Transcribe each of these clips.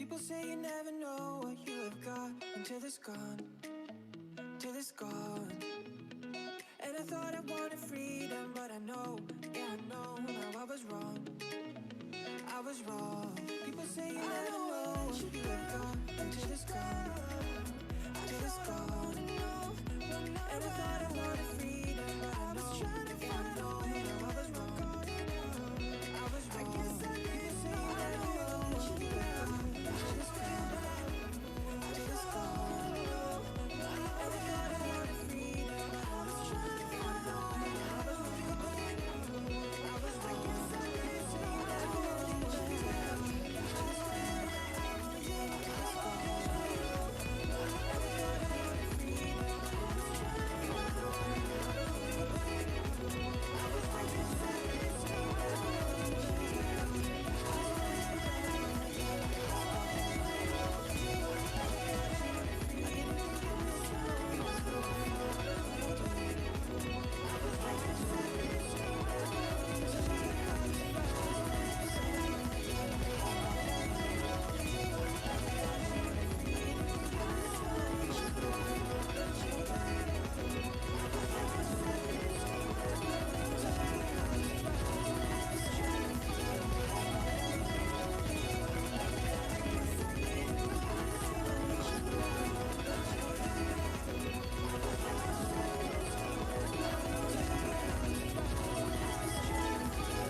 People say you never know what you have got until it's gone, till it's gone. And I thought I wanted freedom, but I know, yeah I know, now I was wrong, I was wrong. People say you never know what you have got until it's gone, till it's gone. And I thought I wanted freedom, but I know, yeah I know, now I was wrong, I was wrong. People say you never know what you have got until it's gone, till it's gone. And I thought I wanted freedom, but I know, yeah I know, now I was wrong, I was wrong. People say you never know what you have got until it's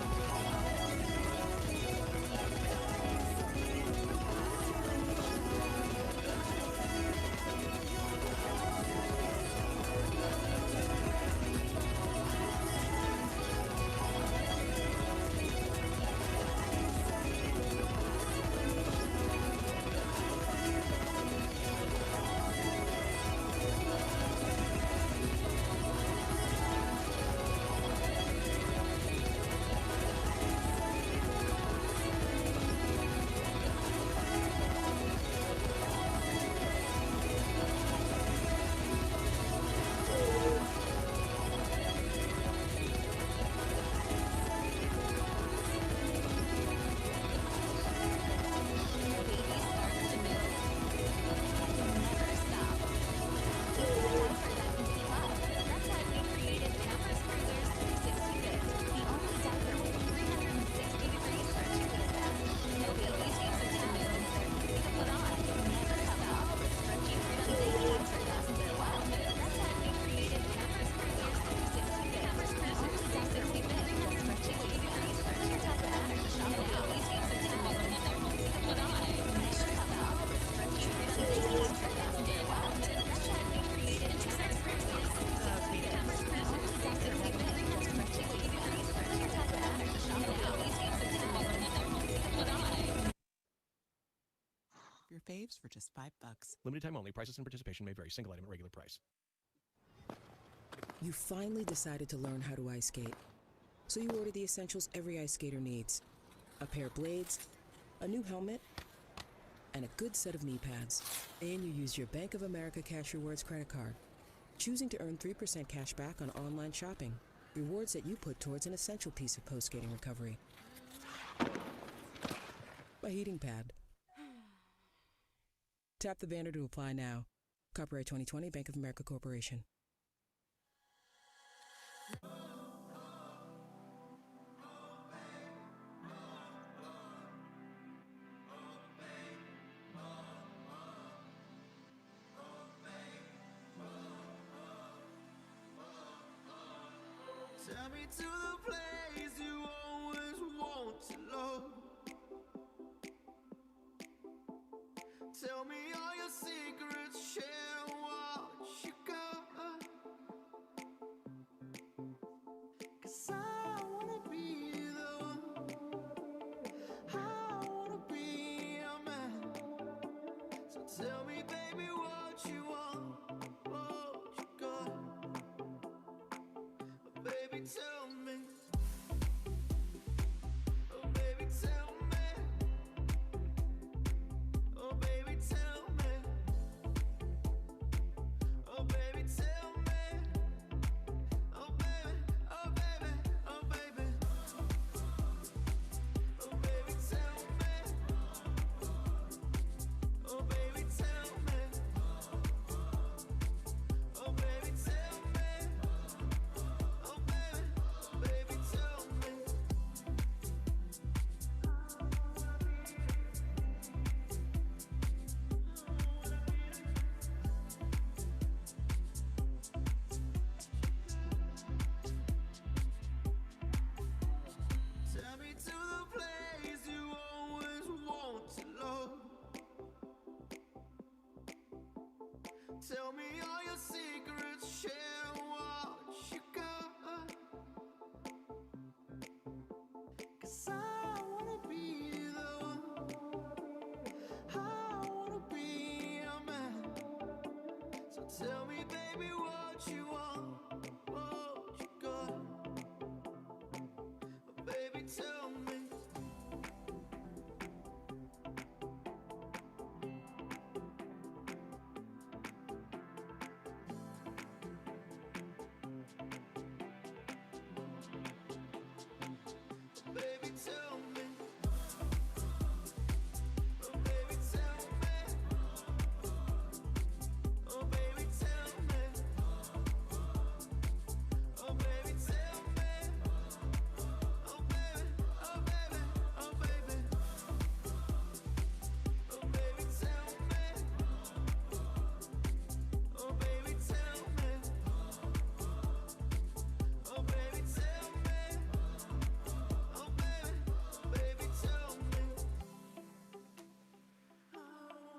gone, till it's gone. And I thought I wanted freedom, but I know, yeah I know, now I was wrong, I was wrong. People say you never know what you have got until it's Your faves for just $5. Limited time only. Prices and participation may vary. Single item at regular price. You finally decided to learn how to ice skate. So you order the essentials every ice skater needs. A pair of blades, a new helmet, and a good set of knee pads. And you use your Bank of America Cash Rewards credit card, choosing to earn 3% cash back on online shopping. Rewards that you put towards an essential piece of post-skating recovery. A heating pad. Tap the banner to apply now. Copyright 2020, Bank of America Corporation. Tell me to the place you always want to love. Tell me all your secrets, share what you got. 'Cause I wanna be the one. I wanna be your man. So tell me, baby, what you want, what you got. Baby, tell me. Oh, baby, tell me. Oh, baby, tell me. Oh, baby, tell me. Oh, baby, oh, baby, oh, baby. Oh, baby, tell me. Tell me all your secrets, share what you got. 'Cause I wanna be the one. I wanna be your man. So tell me, baby, what you want, what you got. Baby, tell me. Baby, tell me. Oh, baby, tell me. Oh, baby, tell me. Oh, baby, tell me. Oh, baby, oh, baby, oh, baby. Oh, baby, tell me. Oh, baby, tell me. Oh, baby, tell me. Oh, baby, tell me. I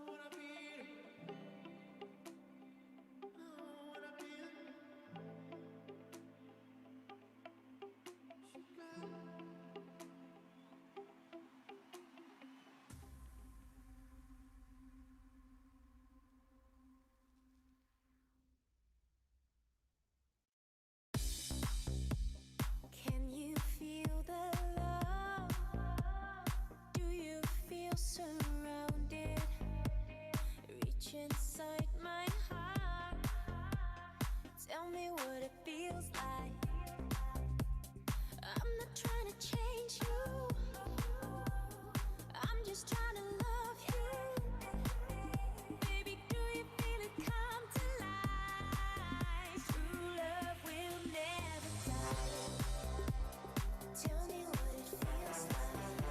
wanna be Can you feel the love? Do you feel surrounded? Reach inside my heart. Tell me what it feels like. I'm not trying to change you. I'm just trying to love you. Baby, do you feel it come to life? True love will never die. Tell me what it feels like.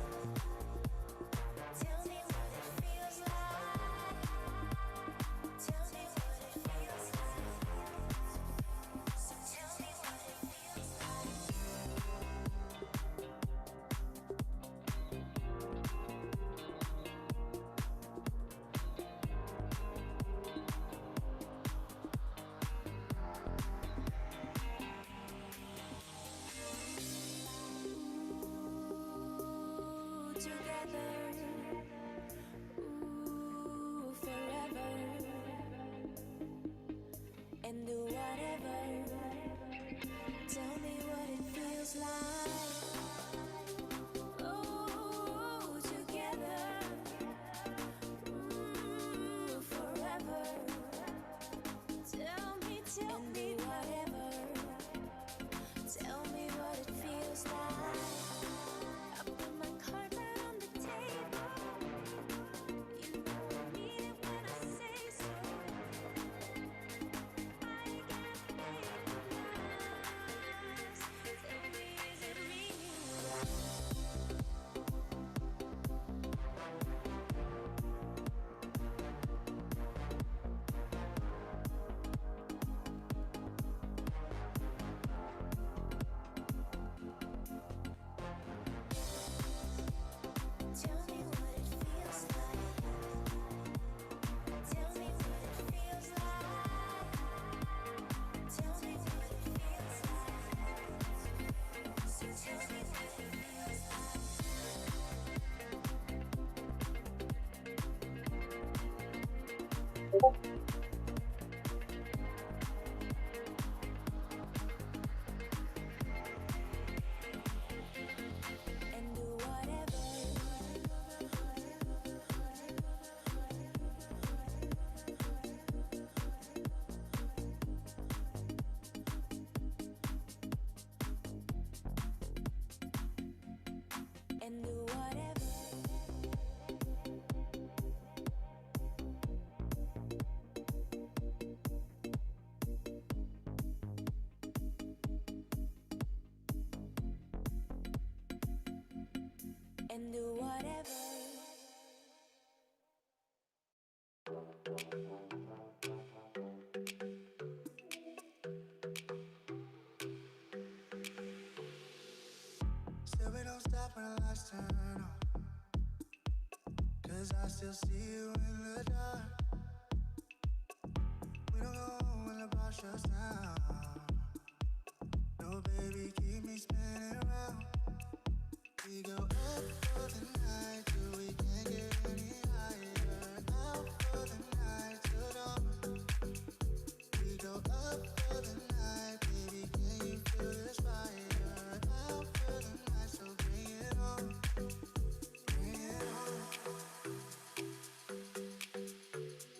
Tell me what it feels like. Tell me what it feels like. So tell me what it feels like. Ooh, together. Ooh, forever. And do whatever. Tell me what it feels like. Ooh, together. Ooh, forever. Tell me whatever. Tell me what it feels like. I put my cards out on the table. You know I mean it when I say so. I can't make lies. Tell me, is it me you love? Tell me what it feels like. Tell me what it feels like. Tell me what it feels like. So tell me what it feels like. And do whatever. And do whatever. And do whatever. Still we don't stop when the lights turn off. 'Cause I still see you in the dark. cautious now. No, baby, keep me spinning around. We go up for the night till we can't get any higher. Out for the night till dawn. We go up for the night, baby, can you feel this fire? Out for the night, so bring it on. Bring it on.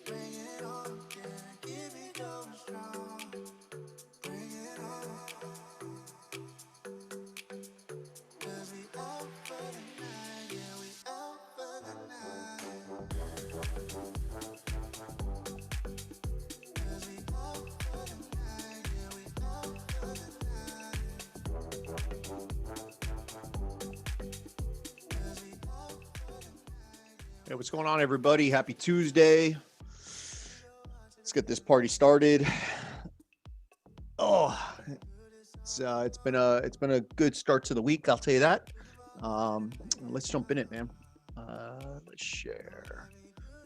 Bring it on, yeah, keep me going strong. Bring it on. 'Cause we out for the night, yeah, we out for the night. 'Cause we out for the night, yeah, we out for the night. 'Cause we out for the night. Hey, what's going on, everybody? Happy Tuesday. Let's get this party started. Oh, it's been a good start to the week, I'll tell you that. Let's jump in it, man. Let's share.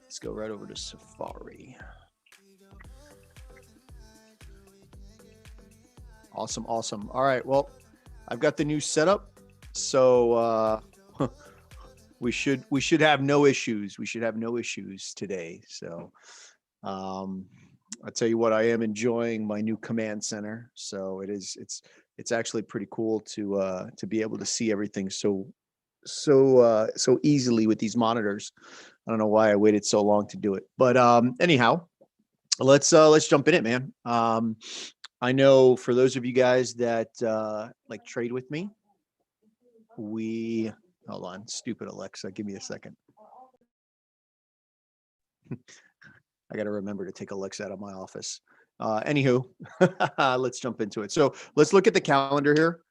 Let's go right over to Safari. Awesome. All right, well, I've got the new setup, so we should have no issues. We should have no issues today. So I'll tell you what, I am enjoying my new command center. So it's actually pretty cool to be able to see everything so easily with these monitors. I don't know why I waited so long to do it, but anyhow, let's jump in it, man. I know for those of you guys that like trade with me, hold on, stupid Alexa, give me a second. I got to remember to take Alexa out of my office. Anywho, let's jump into it. So let's look at the calendar here.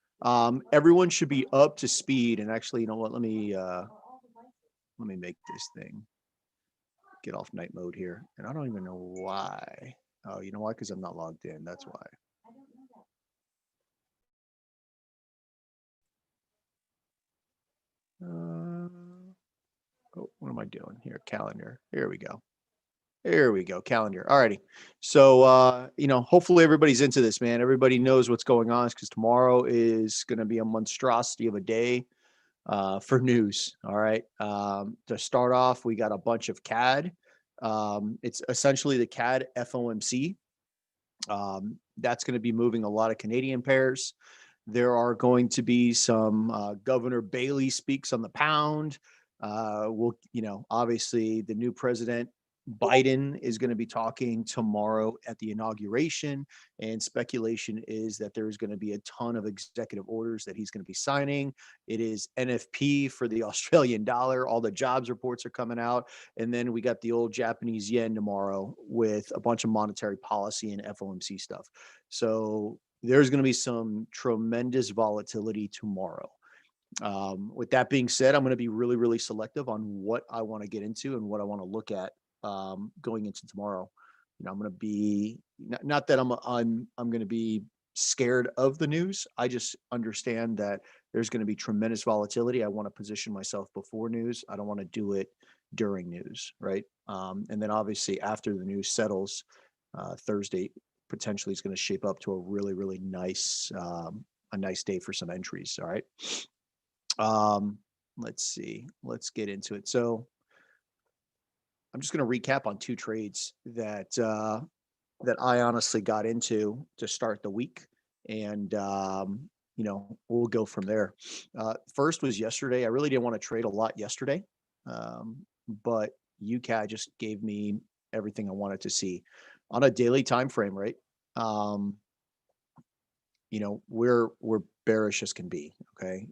Everyone should be up to speed. And actually, you know what? Let me make this thing get off night mode here. And I don't even know why. Oh, you know why? Because I'm not logged in. That's why. Oh, what am I doing here? Calendar. Here we go. Calendar. Alrighty. So, hopefully everybody's into this, man. Everybody knows what's going on because tomorrow is going to be a monstrosity of a day for news. All right. To start off, we got a bunch of CAD. It's essentially the CAD FOMC. That's going to be moving a lot of Canadian pairs. There are going to be some Governor Bailey speaks on the pound. Obviously the new president Biden is going to be talking tomorrow at the inauguration, and speculation is that there's going to be a ton of executive orders that he's going to be signing. It is NFP for the Australian dollar. All the jobs reports are coming out. And then we got the old Japanese yen tomorrow with a bunch of monetary policy and FOMC stuff. So there's going to be some tremendous volatility tomorrow. With that being said, I'm going to be really, really selective on what I want to get into and what I want to look at going into tomorrow. I'm going to be not that I'm going to be scared of the news. I just understand that there's going to be tremendous volatility. I want to position myself before news. I don't want to do it during news, right? And then obviously after the news settles, Thursday potentially is going to shape up to a really, really nice a nice day for some entries. All right. Let's see. Let's get into it. So I'm just going to recap on two trades that I honestly got into to start the week, and we'll go from there. First was yesterday. I really didn't want to trade a lot yesterday, but UCAD just gave me everything I wanted to see on a daily time frame, right? We're bearish as can be. Okay.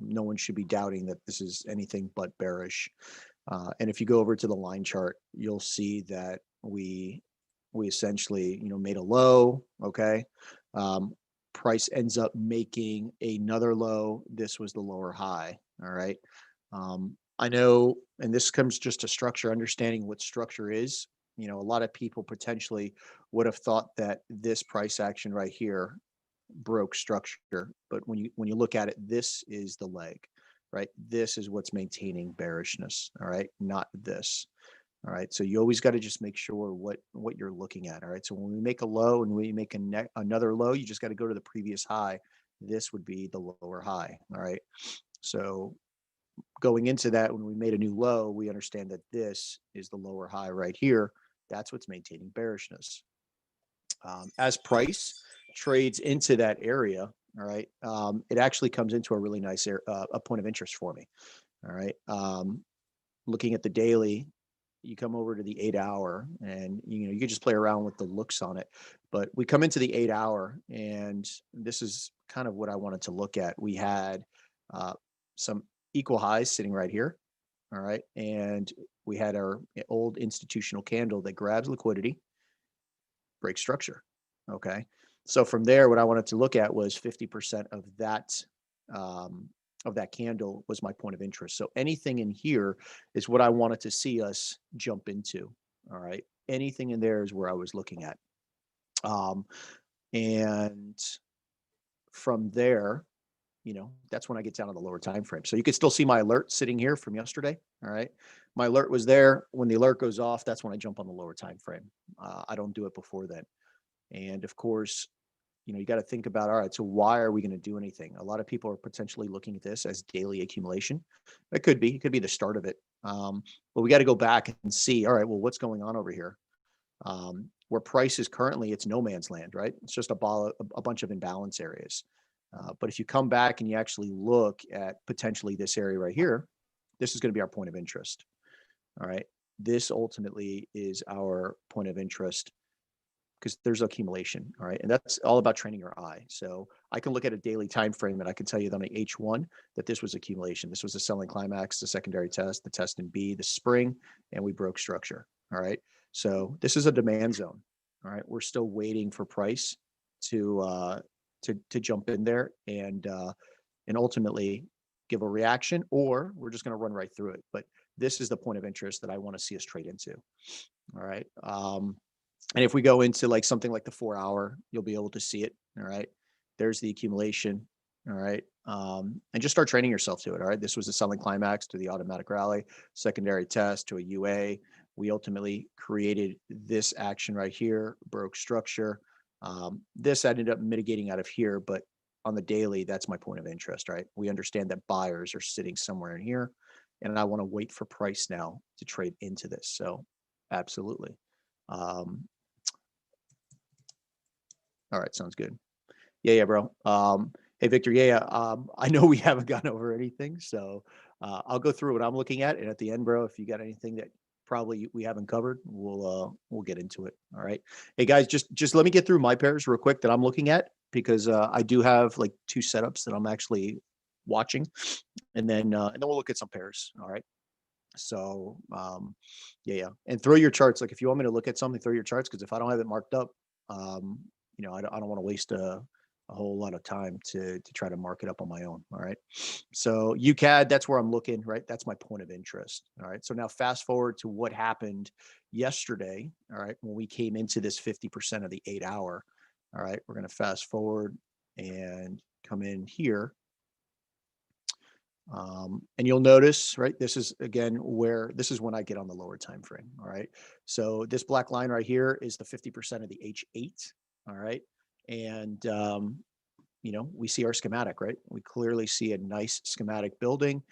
No one should be doubting that this is anything but bearish. And if you go over to the line chart, you'll see that we essentially, made a low. Okay. Price ends up making another low. This was the lower high. All right. I know, and this comes just to structure, understanding what structure is. A lot of people potentially would have thought that this price action right here broke structure, but when you look at it, this is the leg, right? This is what's maintaining bearishness. All right, not this. All right. So you always got to just make sure what you're looking at. All right. So when we make a low and we make another low, you just got to go to the previous high. This would be the lower high. All right. So going into that, when we made a new low, we understand that this is the lower high right here. That's what's maintaining bearishness. As price trades into that area, all right, it actually comes into a really nice a point of interest for me. All right. Looking at the daily, you come over to the 8 hour and you can just play around with the looks on it, but we come into the 8 hour and this is kind of what I wanted to look at. We had some equal highs sitting right here. All right. And we had our old institutional candle that grabs liquidity, breaks structure. Okay. So from there, what I wanted to look at was 50% of that candle was my point of interest. So anything in here is what I wanted to see us jump into. All right. Anything in there is where I was looking at. And from there, that's when I get down on the lower time frame. So you can still see my alert sitting here from yesterday. All right. My alert was there. When the alert goes off, that's when I jump on the lower time frame. I don't do it before then. And of course, you got to think about, all right, so why are we going to do anything? A lot of people are potentially looking at this as daily accumulation. It could be the start of it. But we got to go back and see, all right, well, what's going on over here? Where price is currently, it's no man's land, right? It's just a bunch of imbalance areas. But if you come back and you actually look at potentially this area right here, this is going to be our point of interest. All right. This ultimately is our point of interest because there's accumulation. All right. And that's all about training your eye. So I can look at a daily time frame and I can tell you that on the H1 that this was accumulation. This was a selling climax, the secondary test, the test in B, the spring, and we broke structure. All right. So this is a demand zone. All right. We're still waiting for price to jump in there and ultimately give a reaction, or we're just going to run right through it. But this is the point of interest that I want to see us trade into. All right. And if we go into like something like the 4 hour, you'll be able to see it. All right. There's the accumulation. All right. And just start training yourself to it. All right. This was a selling climax to the automatic rally, secondary test to a UA. We ultimately created this action right here, broke structure. This ended up mitigating out of here, but on the daily, that's my point of interest, right? We understand that buyers are sitting somewhere in here, and I want to wait for price now to trade into this. So absolutely. All right, sounds good. Yeah, bro. Hey, Victor. Yeah. I know we haven't gone over anything, so I'll go through what I'm looking at, and at the end, bro, if you got anything that probably we haven't covered, we'll get into it. All right. Hey guys, just let me get through my pairs real quick that I'm looking at because I do have like 2 setups that I'm actually watching, and then we'll look at some pairs. All right. So yeah, and throw your charts. Like if you want me to look at something, throw your charts because if I don't have it marked up, I don't want to waste a whole lot of time to try to mark it up on my own. All right. So UCAD, that's where I'm looking, right? That's my point of interest. All right. So now fast forward to what happened yesterday. All right. When we came into this 50% of the 8 hour. All right. We're going to fast forward and come in here. And you'll notice, right, this is again this is when I get on the lower time frame. All right. So this black line right here is the 50% of the H8. All right. And, we see our schematic, right? We clearly see a nice schematic building.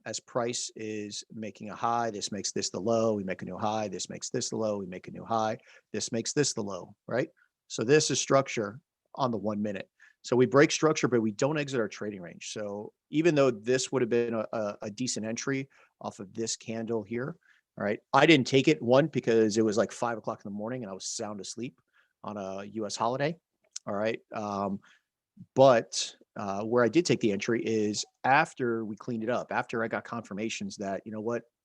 As price is making a high, this makes this the low. We make a new high. This makes this the low. We make a new high. This makes this the low, right? So this is structure on the 1 minute. So we break structure, but we don't exit our trading range. So even though this would have been a decent entry off of this candle here, all right, I didn't take it, one, because it was like 5 o'clock in the morning and I was sound asleep on a US holiday. All right. But where I did take the entry is after we cleaned it up, after I got confirmations that,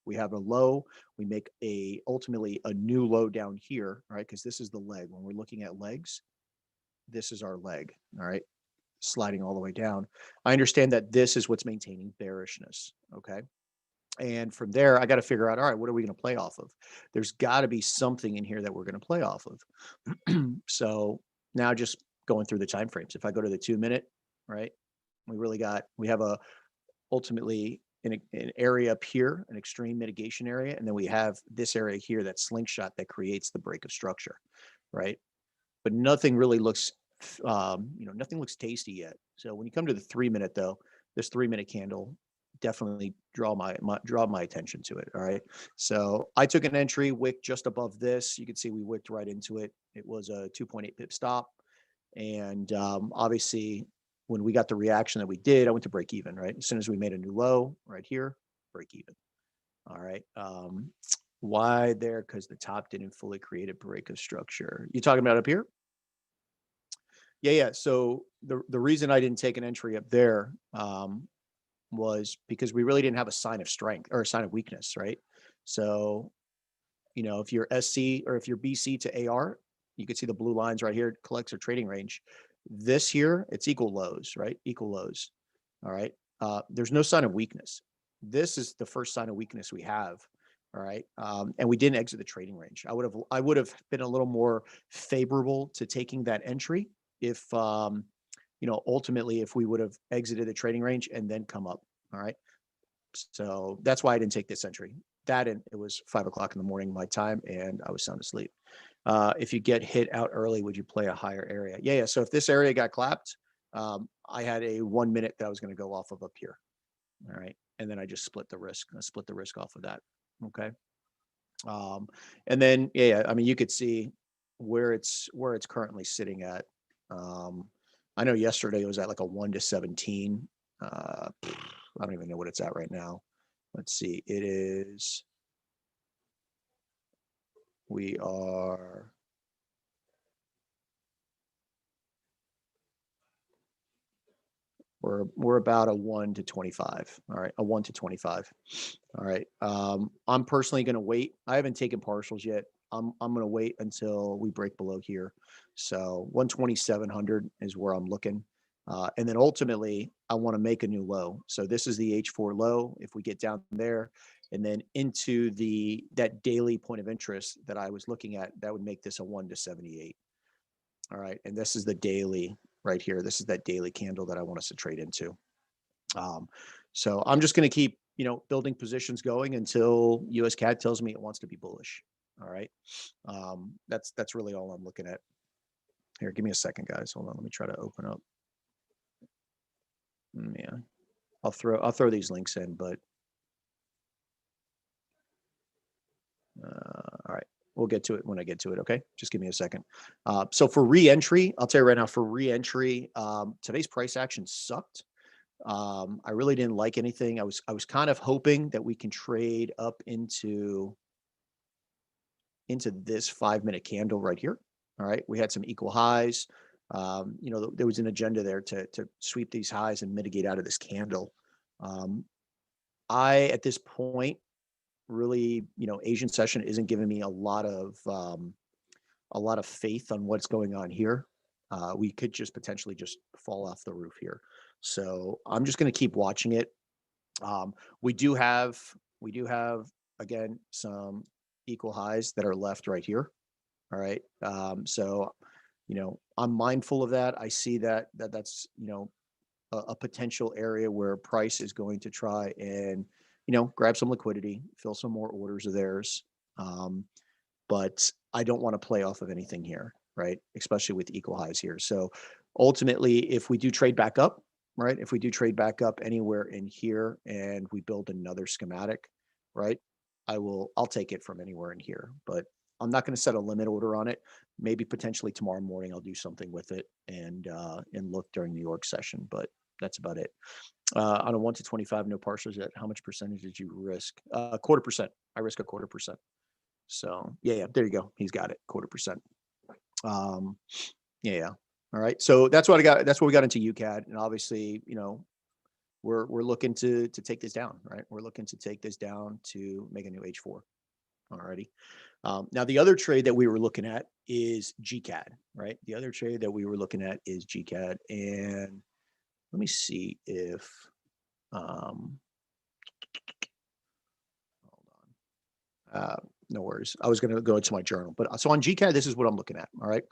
we have a low, we make ultimately a new low down here, right? Because this is the leg. When we're looking at legs, this is our leg, all right, sliding all the way down. I understand that this is what's maintaining bearishness, okay? And from there, I got to figure out, all right, what are we going to play off of? There's got to be something in here that we're going to play off of. So now just going through the time frames. If I go to the 2 minute, right, we have ultimately an area up here, an extreme mitigation area, and then we have this area here, that slingshot that creates the break of structure, right? But nothing really looks, nothing looks tasty yet. So when you come to the 3 minute though, this 3 minute candle definitely draw my attention to it. All right. So I took an entry wick just above this. You can see we wicked right into it. It was a 2.8 pip stop. And obviously when we got the reaction that we did, I went to break even, right? As soon as we made a new low right here, break even. All right. Why there? Because the top didn't fully create a break of structure. You talking about up here? Yeah. So the reason I didn't take an entry up there was because we really didn't have a sign of strength or a sign of weakness, right? So, if you're SC or if you're BC to AR, you can see the blue lines right here, collects or trading range. This here, it's equal lows, right? Equal lows. All right. There's no sign of weakness. This is the first sign of weakness we have. All right. And we didn't exit the trading range. I would have been a little more favorable to taking that entry if, ultimately if we would have exited the trading range and then come up. All right. So that's why I didn't take this entry. That and it was 5 o'clock in the morning my time, and I was sound asleep. If you get hit out early, would you play a higher area? Yeah. So if this area got clapped, I had a 1 minute that I was going to go off of up here. All right. And then I just split the risk. I split the risk off of that. Okay. And then, I mean, you could see where it's currently sitting at. I know yesterday it was at like a 1 to 17. I don't even know what it's at right now. Let's see. We're about a 1 to 25. All right. A 1 to 25. All right. I'm personally going to wait. I haven't taken partials yet. I'm going to wait until we break below here. So 12700 is where I'm looking. And then ultimately I want to make a new low. So this is the H4 low. If we get down there and then into that daily point of interest that I was looking at, that would make this a 1 to 78. All right. And this is the daily right here. This is that daily candle that I want us to trade into. So I'm just going to keep, building positions going until US CAD tells me it wants to be bullish. All right. That's really all I'm looking at here. Give me a second, guys. Hold on. Let me try to open up. Yeah, I'll throw these links in, but all right. We'll get to it when I get to it. Okay. Just give me a second. So for re-entry, I'll tell you right now for re-entry, today's price action sucked. I really didn't like anything. I was kind of hoping that we can trade up into this 5 minute candle right here. All right. We had some equal highs. There was an agenda there to sweep these highs and mitigate out of this candle. At this point, really, Asian session isn't giving me a lot of faith on what's going on here. We could just potentially just fall off the roof here. So I'm just going to keep watching it. We do have again some equal highs that are left right here. All right. So I'm mindful of that. I see that's a potential area where price is going to try and grab some liquidity, fill some more orders of theirs. But I don't want to play off of anything here, right? Especially with equal highs here. So ultimately, if we do trade back up, right? If we do trade back up anywhere in here and we build another schematic, right? I'll take it from anywhere in here, but I'm not going to set a limit order on it. Maybe potentially tomorrow morning I'll do something with it and look during New York session, but that's about it. On a 1 to 25, no partials yet. How much percentage did you risk? 0.25%. I risk 0.25%. So yeah, there you go. He's got it. 0.25%. Yeah. All right. So that's what I got. That's what we got into UCAD. And obviously, we're looking to take this down, right? We're looking to take this down to make a new H4. Alrighty. Now the other trade that we were looking at is GCAD, right? The other trade that we were looking at is GCAD. And let me see if, hold on. No worries. I was going to go into my journal, but so on GCAD, this is what I'm looking at. All right.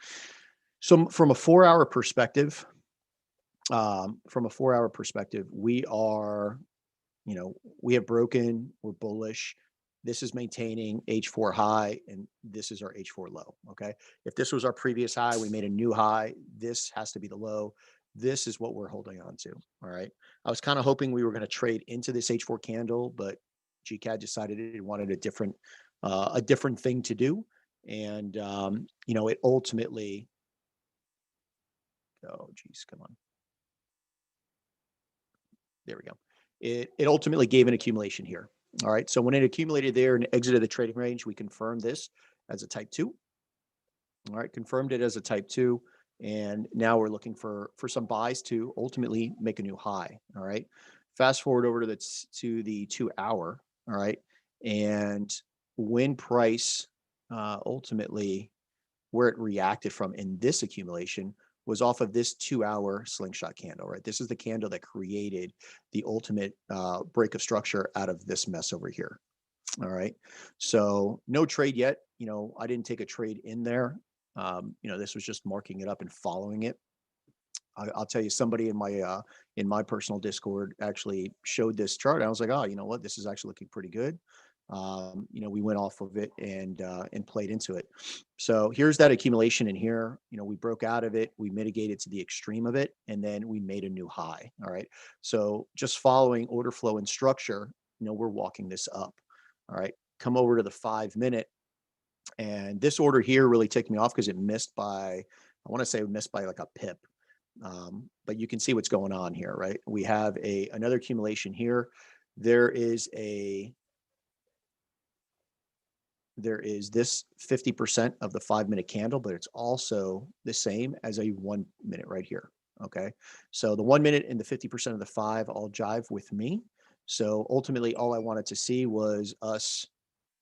So from a 4-hour perspective, we are we have broken, we're bullish. This is maintaining H4 high, and this is our H4 low. Okay. If this was our previous high, we made a new high. This has to be the low. This is what we're holding on to. All right. I was kind of hoping we were going to trade into this H4 candle, but GCAD decided it wanted a different thing to do. And, it ultimately, oh, geez, come on. There we go. It ultimately gave an accumulation here. All right. So when it accumulated there and exited the trading range, we confirmed this as a type 2. All right. Confirmed it as a type 2. And now we're looking for some buys to ultimately make a new high. All right. Fast forward over to the 2 hour. All right. And when price ultimately where it reacted from in this accumulation was off of this 2 hour slingshot candle, right? This is the candle that created the ultimate break of structure out of this mess over here. All right. So no trade yet. I didn't take a trade in there. This was just marking it up and following it. I'll tell you, somebody in my personal Discord actually showed this chart. I was like, oh, you know what? This is actually looking pretty good. We went off of it and played into it. So here's that accumulation in here. We broke out of it, we mitigated to the extreme of it, and then we made a new high. All right. So just following order flow and structure, we're walking this up. All right. Come over to the 5-minute. And this order here really ticked me off because it missed by, I want to say it missed by like a pip. But you can see what's going on here, right? We have another accumulation here. There is this 50% of the 5-minute candle, but it's also the same as a 1 minute right here. Okay. So the 1 minute and the 50% of the 5 all jive with me. So ultimately all I wanted to see was us,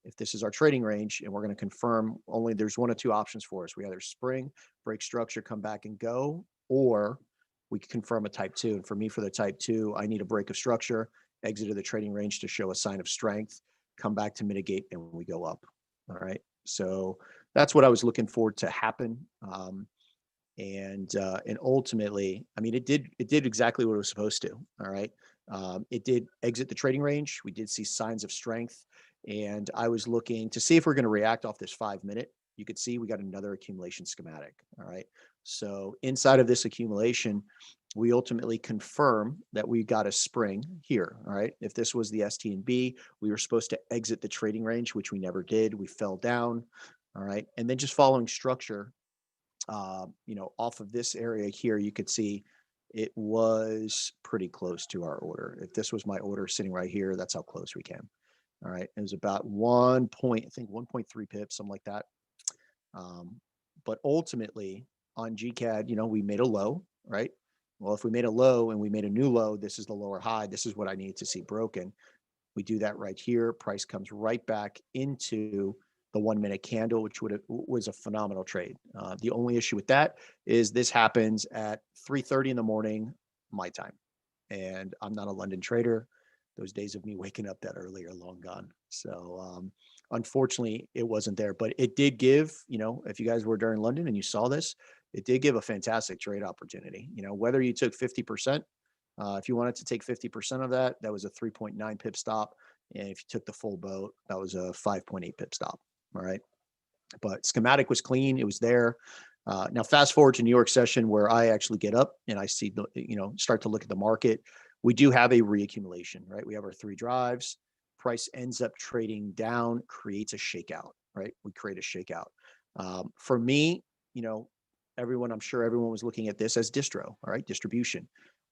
if this is our trading range, and we're going to confirm only there's one of two options for us. We either spring, break structure, come back and go, or we can confirm a type 2. And for me, for the type 2, I need a break of structure, exit of the trading range to show a sign of strength, come back to mitigate, and we go up. All right. So that's what I was looking for to happen. And ultimately, I mean, it did exactly what it was supposed to. All right. It did exit the trading range. We did see signs of strength. And I was looking to see if we're going to react off this 5-minute. You could see we got another accumulation schematic. All right. So inside of this accumulation, we ultimately confirm that we got a spring here. All right. If this was the STNB, we were supposed to exit the trading range, which we never did. We fell down. All right. And then just following structure, off of this area here, you could see it was pretty close to our order. If this was my order sitting right here, that's how close we came. All right. It was about 1.3 pips, something like that. But ultimately on GCAD, we made a low, right? Well, if we made a low and we made a new low, this is the lower high. This is what I need to see broken. We do that right here. Price comes right back into the 1-minute candle, which was a phenomenal trade. The only issue with that is this happens at 3:30 in the morning, my time. And I'm not a London trader. Those days of me waking up that early are long gone. So unfortunately, it wasn't there. But it did give, if you guys were during London and you saw this, it did give a fantastic trade opportunity. Whether you took 50%, if you wanted to take 50% of that, that was a 3.9 pip stop. And if you took the full boat, that was a 5.8 pip stop. All right. But schematic was clean. It was there. Now, fast forward to New York session where I actually get up and I see, start to look at the market. We do have a reaccumulation, right? We have our 3 drives. Price ends up trading down, creates a shakeout, right? We create a shakeout. For me, I'm sure everyone was looking at this as distro, all right? Distribution.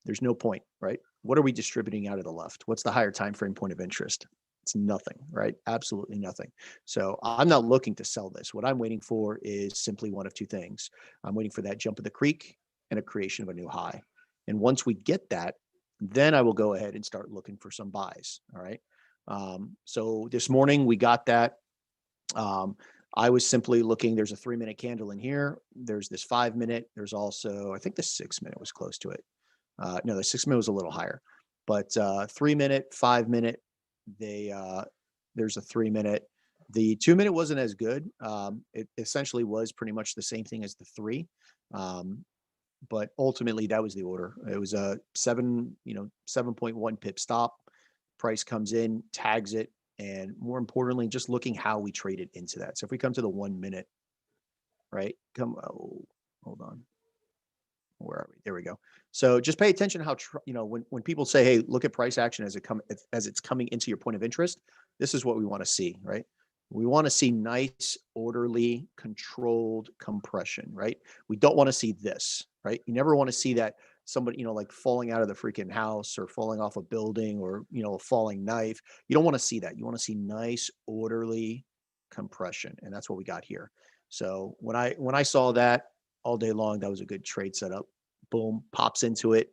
There's no point, right? What are we distributing out of the left? What's the higher time frame point of interest? It's nothing, right? Absolutely nothing. So I'm not looking to sell this. What I'm waiting for is simply one of two things. I'm waiting for that jump of the creek and a creation of a new high. And once we get that, then I will go ahead and start looking for some buys. All right. So this morning we got that. I was simply looking, there's a 3-minute candle in here. There's this 5-minute. There's also, I think the 6-minute was close to it. No, the 6-minute was a little higher, but 3-minute, 5-minute, there's a 3-minute. The 2-minute wasn't as good. It essentially was pretty much the same thing as the 3. But ultimately that was the order. It was a 7.1 pip stop. price comes in, tags it, and more importantly, just looking how we trade it into that. So if we come to the 1 minute, right? Hold on. Where are we? There we go. So just pay attention how, when people say, hey, look at price action as it's coming into your point of interest, this is what we want to see, right? We want to see nice, orderly, controlled compression, right? We don't want to see this, right? You never want to see that somebody, like falling out of the freaking house or falling off a building or, a falling knife. You don't want to see that. You want to see nice, orderly compression. And that's what we got here. So when I saw that all day long, that was a good trade setup. Boom, pops into it.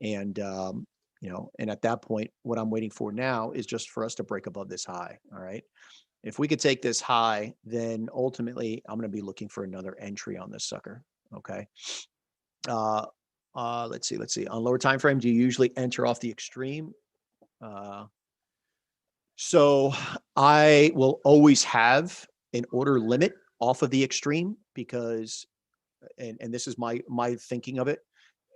And, and at that point, what I'm waiting for now is just for us to break above this high. All right. If we could take this high, then ultimately I'm going to be looking for another entry on this sucker. Okay. Let's see. On lower time frame, do you usually enter off the extreme? So I will always have an order limit off of the extreme because, and this is my thinking of it.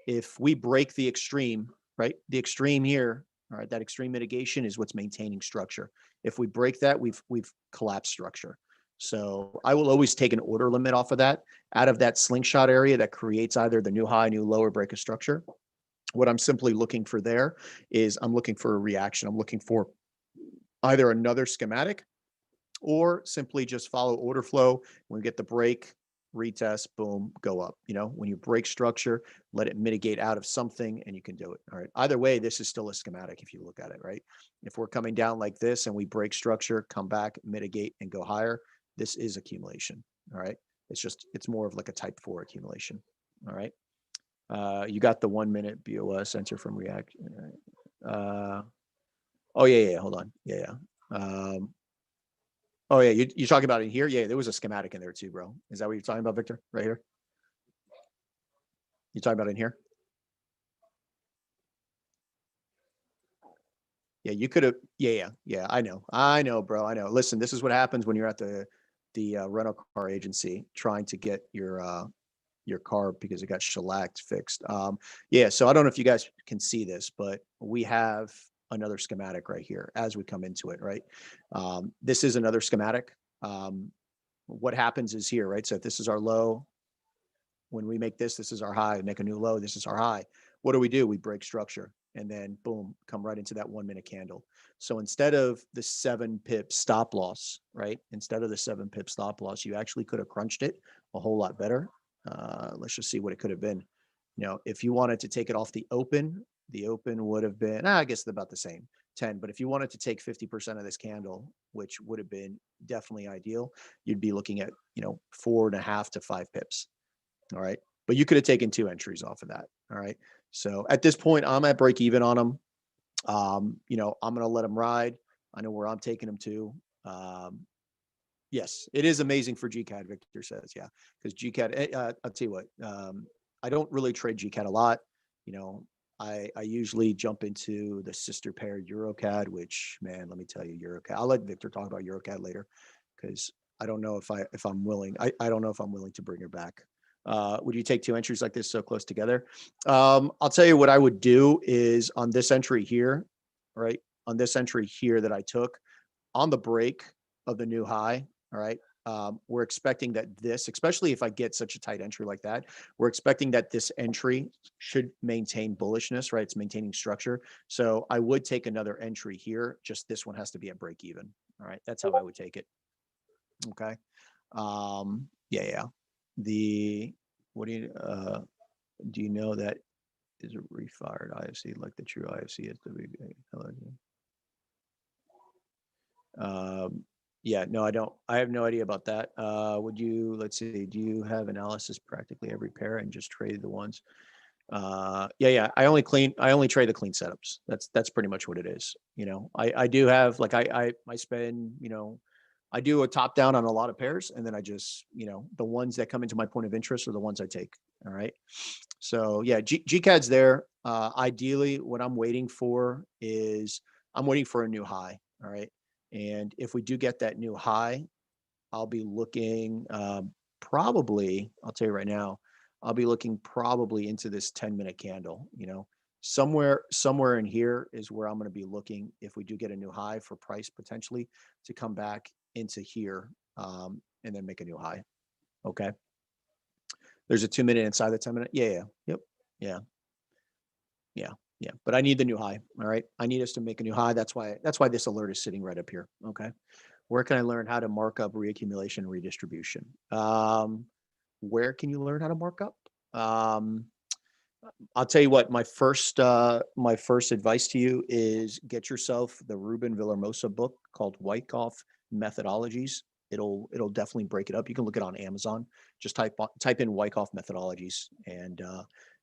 If we break the extreme, right, the extreme here, all right, that extreme mitigation is what's maintaining structure. If we break that, we've collapsed structure. So I will always take an order limit off of that, out of that slingshot area that creates either the new high, new low, or break of structure. What I'm simply looking for there is I'm looking for a reaction. I'm looking for either another schematic or simply just follow order flow. When we get the break, retest, boom, go up. When you break structure, let it mitigate out of something and you can do it. All right. Either way, this is still a schematic if you look at it, right? If we're coming down like this and we break structure, come back, mitigate, and go higher, this is accumulation. All right. It's more of like a type 4 accumulation. All right. You got the 1 minute BOS enter from React. Oh yeah. Hold on. Yeah. Oh yeah, you're talking about in here? Yeah, there was a schematic in there too, bro. Is that what you're talking about, Victor? Right here? You talking about in here? Yeah, you could have. Yeah. I know, bro. I know. Listen, this is what happens when you're at the rental car agency trying to get your car because it got shellacked fixed. Yeah. So I don't know if you guys can see this, but we have another schematic right here as we come into it, right? This is another schematic. What happens is here, right? So if this is our low, when we make this is our high, make a new low, this is our high. What do? We break structure and then boom, come right into that 1 minute candle. So instead of the 7 pip stop loss, right? Instead of the 7 pip stop loss, you actually could have crunched it a whole lot better. Let's just see what it could have been. If you wanted to take it off the open would have been, I guess about the same, 10. But if you wanted to take 50% of this candle, which would have been definitely ideal, you'd be looking at, 4.5 to 5 pips. All right. But you could have taken 2 entries off of that. All right. So at this point, I'm at break even on them. I'm going to let them ride. I know where I'm taking them to. Yes, it is amazing for GCAD, Victor says. Yeah. Because GCAD, I'll tell you what, I don't really trade GCAD a lot. I usually jump into the sister pair EuroCAD, which, man, let me tell you, EuroCAD. I'll let Victor talk about EuroCAD later because I don't know if I'm willing. I don't know if I'm willing to bring her back. Would you take 2 entries like this so close together? I'll tell you what I would do is on this entry here, right? On this entry here that I took on the break of the new high, all right? We're expecting that this, especially if I get such a tight entry like that, we're expecting that this entry should maintain bullishness, right? It's maintaining structure. So I would take another entry here. Just this one has to be at break even. All right. That's how I would take it. Okay. Yeah. What do you know that is a refired IFC like the true IFC is yeah, no, I don't. I have no idea about that. Let's see, do you have analysis practically every pair and just trade the ones? Yeah. I only trade the clean setups. That's pretty much what it is. I do have I spend, I do a top down on a lot of pairs and then I just, the ones that come into my point of interest are the ones I take. All right. So yeah, GCAD's there. Ideally what I'm waiting for is I'm waiting for a new high. All right. And if we do get that new high, I'll be looking probably, I'll tell you right now, I'll be looking probably into this 10-minute candle, somewhere in here is where I'm going to be looking if we do get a new high for price potentially to come back into here, and then make a new high. Okay. There's a 2 minute inside the 10 minute. Yeah. Yep. Yeah. Yeah. Yeah. But I need the new high. All right. I need us to make a new high. That's why this alert is sitting right up here. Okay. Where can I learn how to mark up reaccumulation and redistribution? Where can you learn how to mark up? I'll tell you what, my first advice to you is get yourself the Ruben Villahermosa book called Wyckoff Methodologies. It'll definitely break it up. You can look it on Amazon. Just type in Wyckoff Methodologies, and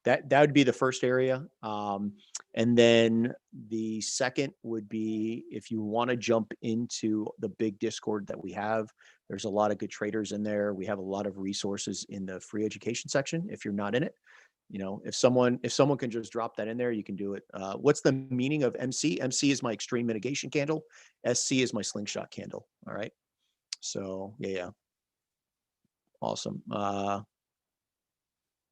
that would be the first area. And then the second would be if you want to jump into the big Discord that we have. There's a lot of good traders in there. We have a lot of resources in the free education section. If you're not in it, if someone can just drop that in there, you can do it. What's the meaning of MC? MC is my extreme mitigation candle. SC is my slingshot candle. All right. So yeah. Awesome.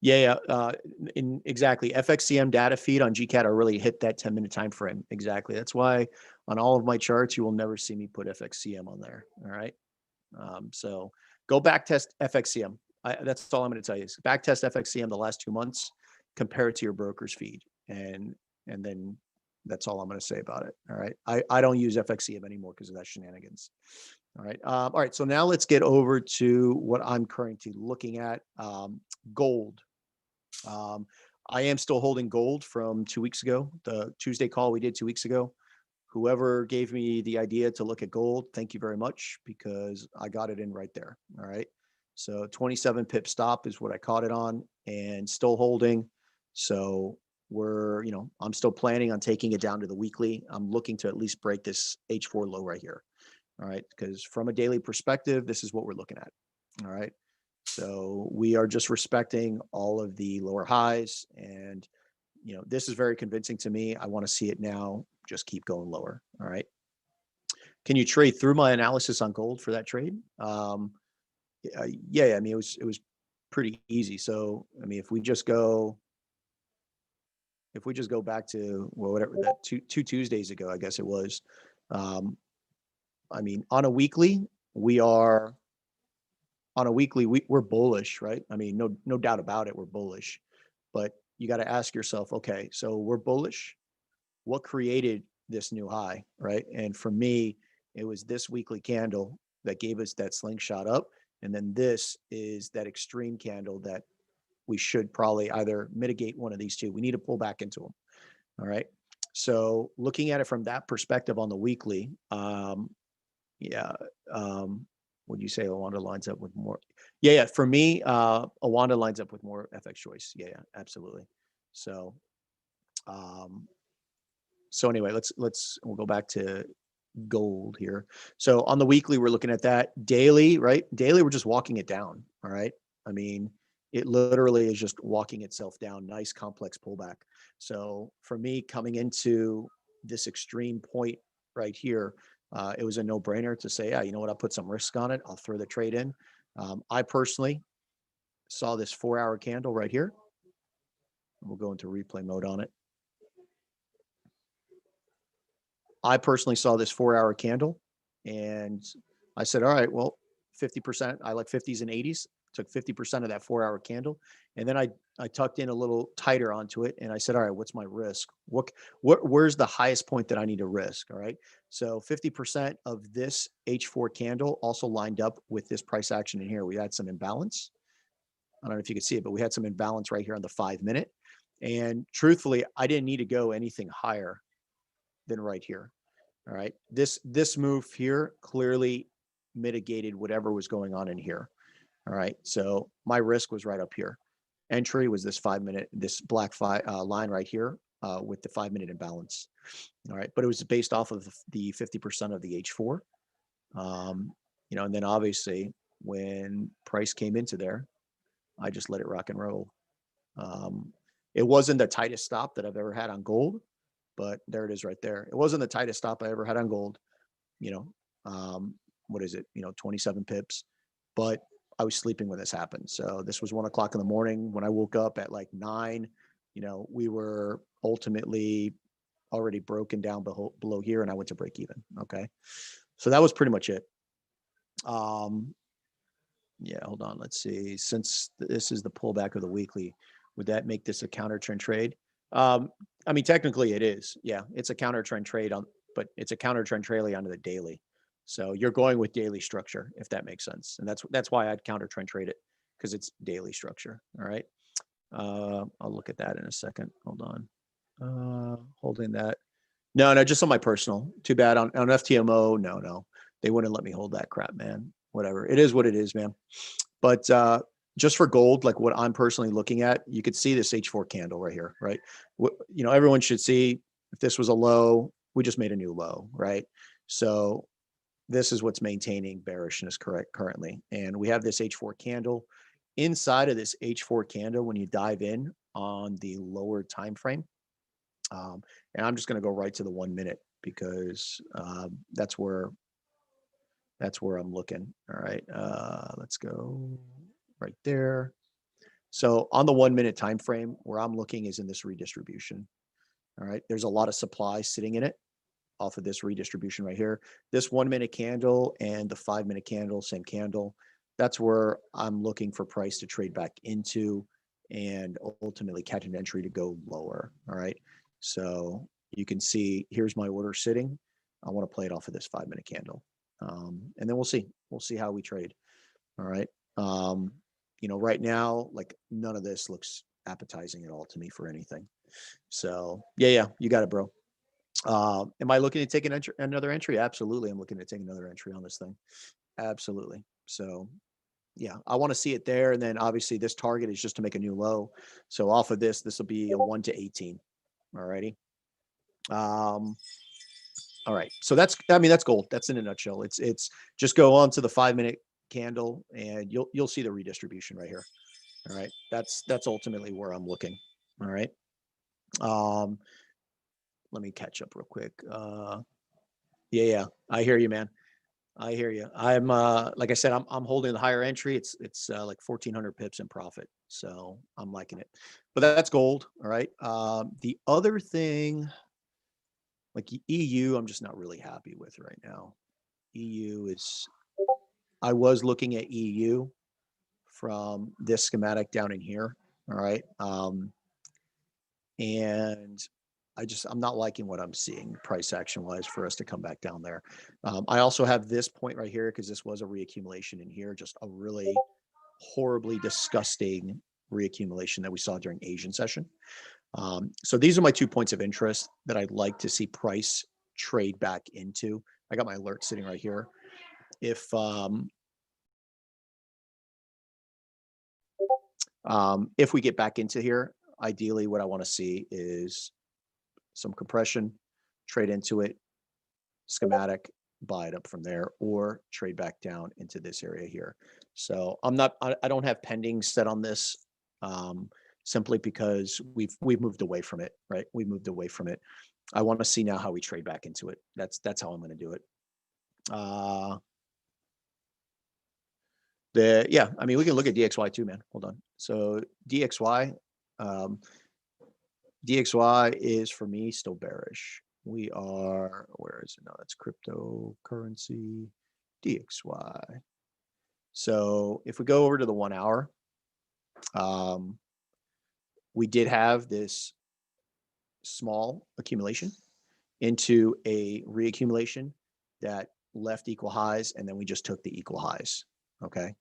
Exactly. FXCM data feed on GCAT, I really hit that 10-minute time frame. Exactly. That's why on all of my charts, you will never see me put FXCM on there. All right. So go back test FXCM. That's all I'm going to tell you is back test FXCM the last 2 months, compare it to your broker's feed. And then that's all I'm going to say about it. All right. I don't use FXCM anymore because of that shenanigans. All right. All right. So now let's get over to what I'm currently looking at. Gold. I am still holding gold from 2 weeks ago, the Tuesday call we did 2 weeks ago. Whoever gave me the idea to look at gold, thank you very much, because I got it in right there. All right. So 27 pip stop is what I caught it on, and still holding. So I'm still planning on taking it down to the weekly. I'm looking to at least break this H4 low right here. All right. Because from a daily perspective, this is what we're looking at. All right. So we are just respecting all of the lower highs, and this is very convincing to me. I want to see it now just keep going lower. All right. Can you trade through my analysis on gold for that trade? Yeah. I mean, it was pretty easy. So, I mean, if we just go back to whatever that two Tuesdays ago, I guess it was. I mean, on a weekly, we're bullish, right? I mean, no doubt about it, we're bullish. But you got to ask yourself, okay, so we're bullish. What created this new high, right? And for me, it was this weekly candle that gave us that slingshot up. And then this is that extreme candle that we should probably either mitigate one of these two. We need to pull back into them. All right. So looking at it from that perspective on the weekly, would you say Awanda lines up with more? Yeah. For me, Awanda lines up with more FX choice. Yeah, absolutely. So, anyway, we'll go back to gold here. So on the weekly, we're looking at that. Daily, right? Daily, we're just walking it down. All right. I mean, it literally is just walking itself down. Nice complex pullback. So for me, coming into this extreme point right here, it was a no-brainer to say, yeah, you know what? I'll put some risk on it. I'll throw the trade in. I personally saw this 4-hour candle right here. We'll go into replay mode on it. I personally saw this 4-hour candle, and I said, all right, well, 50%. I like 50s and 80s. Took 50% of that 4-hour candle, and then I tucked in a little tighter onto it, and I said, all right, what's my risk? Where's the highest point that I need to risk? All right. So 50% of this H4 candle also lined up with this price action in here. We had some imbalance. I don't know if you can see it, but we had some imbalance right here on the 5-minute. And truthfully, I didn't need to go anything higher than right here. All right. This move here clearly mitigated whatever was going on in here. All right. So my risk was right up here. Entry was this 5-minute, this black line right here with the 5-minute imbalance. All right. But it was based off of the 50% of the H4. And then obviously when price came into there, I just let it rock and roll. It wasn't the tightest stop that I've ever had on gold, but there it is right there. It wasn't the tightest stop I ever had on gold. What is it? 27 pips, but I was sleeping when this happened. So this was 1 o'clock in the morning. When I woke up at like 9, we were ultimately already broken down below here, and I went to break even. Okay. So that was pretty much it. Yeah, hold on. Let's see. Since this is the pullback of the weekly, would that make this a counter trend trade? I mean, technically it is. Yeah, it's a counter trend trade but it's a counter trend trade onto the daily. So you're going with daily structure, if that makes sense. And that's why I'd counter trend trade it, because it's daily structure. All right. I'll look at that in a second. Hold on. Holding that. No, just on my personal. Too bad on FTMO. No, they wouldn't let me hold that crap, man. Whatever. It is what it is, man. But just for gold, like what I'm personally looking at, you could see this H4 candle right here, right? Everyone should see if this was a low, we just made a new low, right? So this is what's maintaining bearishness currently. And we have this H4 candle. Inside of this H4 candle, when you dive in on the lower time frame, and I'm just going to go right to the 1 minute, because that's where I'm looking. All right. Let's go right there. So on the 1 minute time frame, where I'm looking is in this redistribution. All right. There's a lot of supply sitting in it off of this redistribution right here. This 1 minute candle and the 5 minute candle, same candle. That's where I'm looking for price to trade back into and ultimately catch an entry to go lower. All right. So you can see here's my order sitting. I want to play it off of this 5 minute candle. And then we'll see how we trade. All right. Right now, like none of this looks appetizing at all to me for anything. So yeah, you got it, bro. Am I looking to take another entry? Absolutely. I'm looking to take another entry on this thing. Absolutely. So yeah, I want to see it there. And then obviously this target is just to make a new low. So off of this will be a 1 to 18. All righty. All right. So that's gold. That's in a nutshell. It's just go on to the 5 minute candle and you'll see the redistribution right here. All right. That's ultimately where I'm looking. All right. Let me catch up real quick. Yeah. I hear you, man. I hear you. I'm like I said, I'm holding the higher entry. It's like 1,400 pips in profit. So I'm liking it. But that's gold. All right. The other thing, like EU, I'm just not really happy with right now. I was looking at EU from this schematic down in here. All right. And I'm not liking what I'm seeing price action wise for us to come back down there. I also have this point right here because this was a reaccumulation in here, just a really horribly disgusting reaccumulation that we saw during Asian session. So these are my 2 points of interest that I'd like to see price trade back into. I got my alert sitting right here. If we get back into here, ideally what I want to see is some compression, trade into it, schematic, buy it up from there, or trade back down into this area here. So I don't have pending set on this, simply because we've moved away from it, right? We moved away from it. I want to see now how we trade back into it. That's how I'm going to do it. I mean, we can look at DXY too, man. Hold on. So DXY is for me still bearish. We are, where is it? No, that's cryptocurrency, DXY. So if we go over to the 1 hour, we did have this small accumulation into a reaccumulation that left equal highs, and then we just took the equal highs. Okay.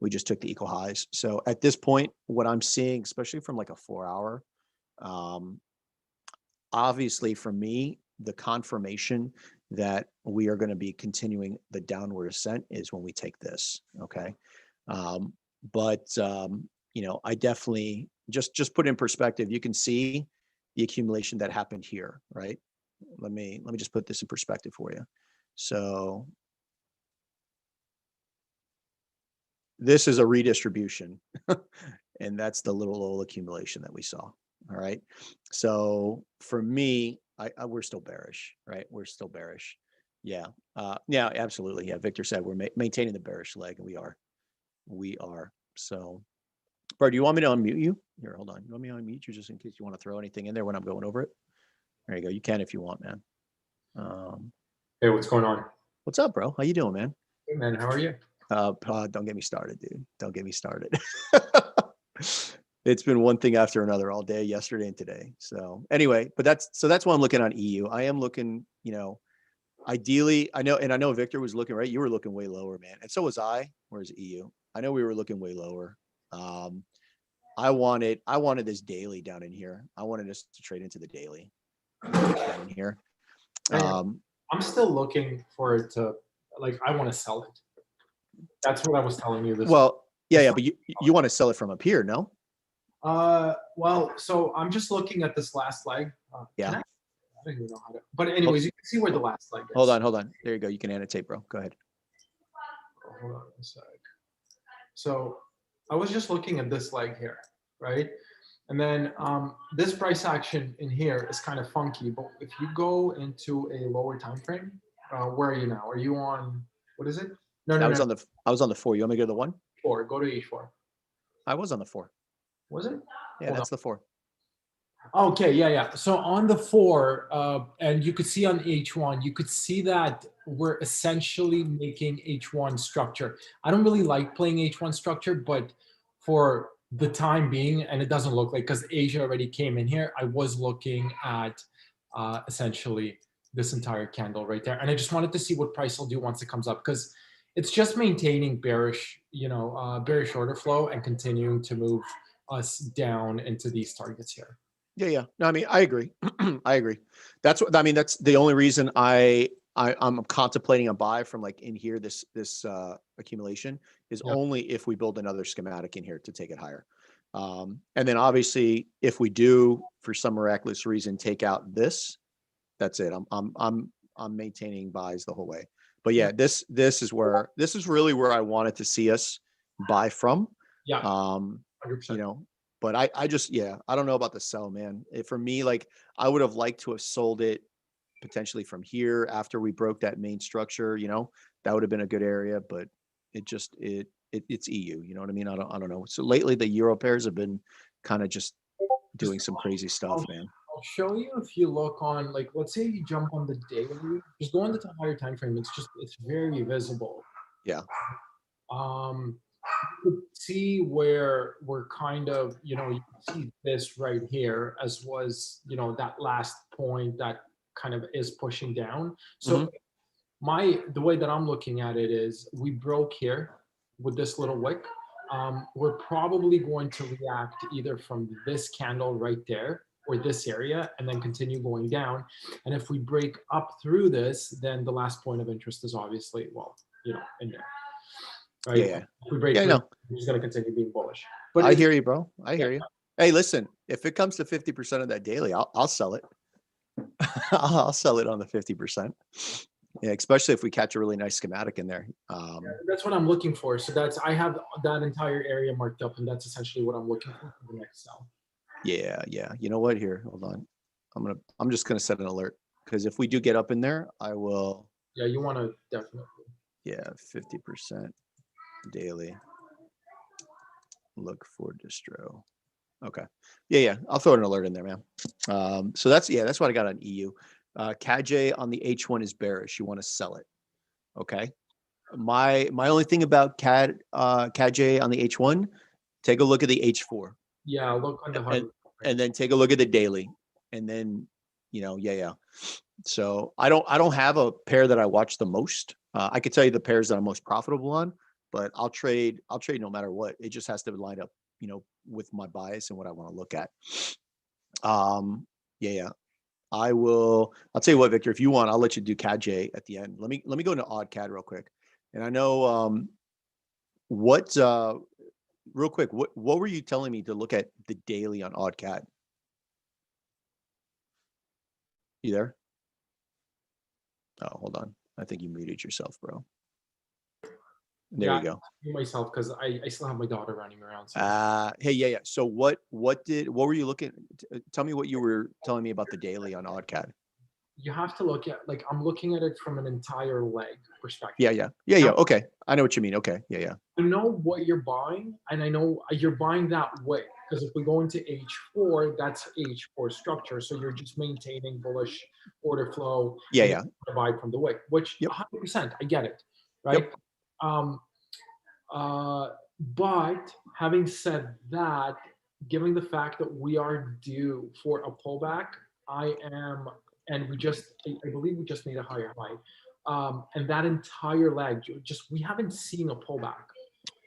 We just took the equal highs. So at this point, what I'm seeing, especially from like a 4 hour, obviously for me, the confirmation that we are going to be continuing the downward ascent is when we take this. Okay. I definitely just put in perspective, you can see the accumulation that happened here, right? Let me just put this in perspective for you. So this is a redistribution and that's the little old accumulation that we saw. All right. So for me, we're still bearish, right? We're still bearish. Yeah. Yeah, absolutely. Yeah. Victor said we're maintaining the bearish leg, and we are. So Bro, do you want me to unmute you? Here, hold on. You want me to unmute you just in case you want to throw anything in there when I'm going over it? There you go. You can if you want, man. Hey, what's going on? What's up, bro? How you doing, man? Hey, man, how are you? Don't get me started, dude. Don't get me started. It's been one thing after another all day, yesterday and today. So anyway, but that's why I'm looking on EU. I am looking, ideally, I know Victor was looking, right? You were looking way lower, man. And so was I. Where's EU? I know we were looking way lower. I wanted this daily down in here. I wanted us to trade into the daily down in here. I'm still looking for it to, like, I want to sell it. That's what I was telling you this. Well, yeah, but you want to sell it from up here, no? Well, so I'm just looking at this last leg. Yeah. I don't even know how to, but anyways, you can see where the last leg is. Hold on. There you go. You can annotate, bro. Go ahead. Hold on a sec. So I was just looking at this leg here, right? And then this price action in here is kind of funky, but if you go into a lower time frame, where are you now? Are you on, what is it? No, I was on the 4. You want me to go to the 1? 4. Go to H4. I was on the 4. Was it? Yeah, that's the 4. Okay, yeah. So on the 4, and you could see on H1, you could see that we're essentially making H1 structure. I don't really like playing H1 structure, but for the time being, and it doesn't look like, because Asia already came in here, I was looking at essentially this entire candle right there. And I just wanted to see what price will do once it comes up, because it's just maintaining bearish, bearish order flow and continuing to move us down into these targets here. Yeah. No, I mean, I agree. I agree. That's the only reason I'm contemplating a buy from like in here, this accumulation is only if we build another schematic in here to take it higher. And then obviously if we do for some miraculous reason take out this, that's it. I'm maintaining buys the whole way. But yeah, this is really where I wanted to see us buy from. Yeah. 100%. But I just, I don't know about the sell, man. For me, like I would have liked to have sold it potentially from here after we broke that main structure, that would have been a good area, but it's EU, you know what I mean? I don't know. So lately the Euro pairs have been kind of just doing some crazy stuff, man. I'll show you if you look on, like, let's say you jump on the daily, just go into the higher time frame. It's very visible. Yeah. You could see where we're kind of, you can see this right here as was, that last point that kind of is pushing down. So the way that I'm looking at it is we broke here with this little wick. We're probably going to react either from this candle right there or this area and then continue going down. And if we break up through this, then the last point of interest is obviously, in there. Right? Yeah. If we break through, we're just going to continue being bullish. But I hear you, bro. I hear you. Hey, listen, if it comes to 50% of that daily, I'll sell it. I'll sell it on the 50%. Yeah, especially if we catch a really nice schematic in there. That's what I'm looking for. So I have that entire area marked up, and that's essentially what I'm looking for the next sell. Yeah. You know what? Here, hold on. I'm just gonna set an alert because if we do get up in there, I will. Yeah, you want to definitely. Yeah, 50% daily. Look for distro. Okay. Yeah. I'll throw an alert in there, man. So that's what I got on EU. CAD on the H1 is bearish. You want to sell it. Okay. My only thing about CAD on the H1, take a look at the H4. Yeah, look on the and then take a look at the daily. And then, So I don't have a pair that I watch the most. I could tell you the pairs that I'm most profitable on, but I'll trade no matter what. It just has to line up, with my bias and what I want to look at. I'll tell you what, Victor, if you want, I'll let you do CAD at the end. Let me go into odd CAD real quick. And I know real quick, what were you telling me to look at the daily on odd CAD? You there? Oh, hold on. I think you muted yourself, bro. There you go. Myself, because I still have my daughter running around. So. Hey, So what were you looking? Tell me what you were telling me about the daily on odd CAD. you have to look at, like, I'm looking at it from an entire leg perspective. Yeah. Okay. I know what you mean. Okay. Yeah. I know what you're buying, and I know you're buying that wick, because if we go into H4, that's H4 structure. So you're just maintaining bullish order flow and Yeah. buy from the wick, which Yep. 100%, I get it, right? Um, but having said that, given the fact that we are due for a pullback, and I believe we just made a higher high. And that entire leg, we haven't seen a pullback.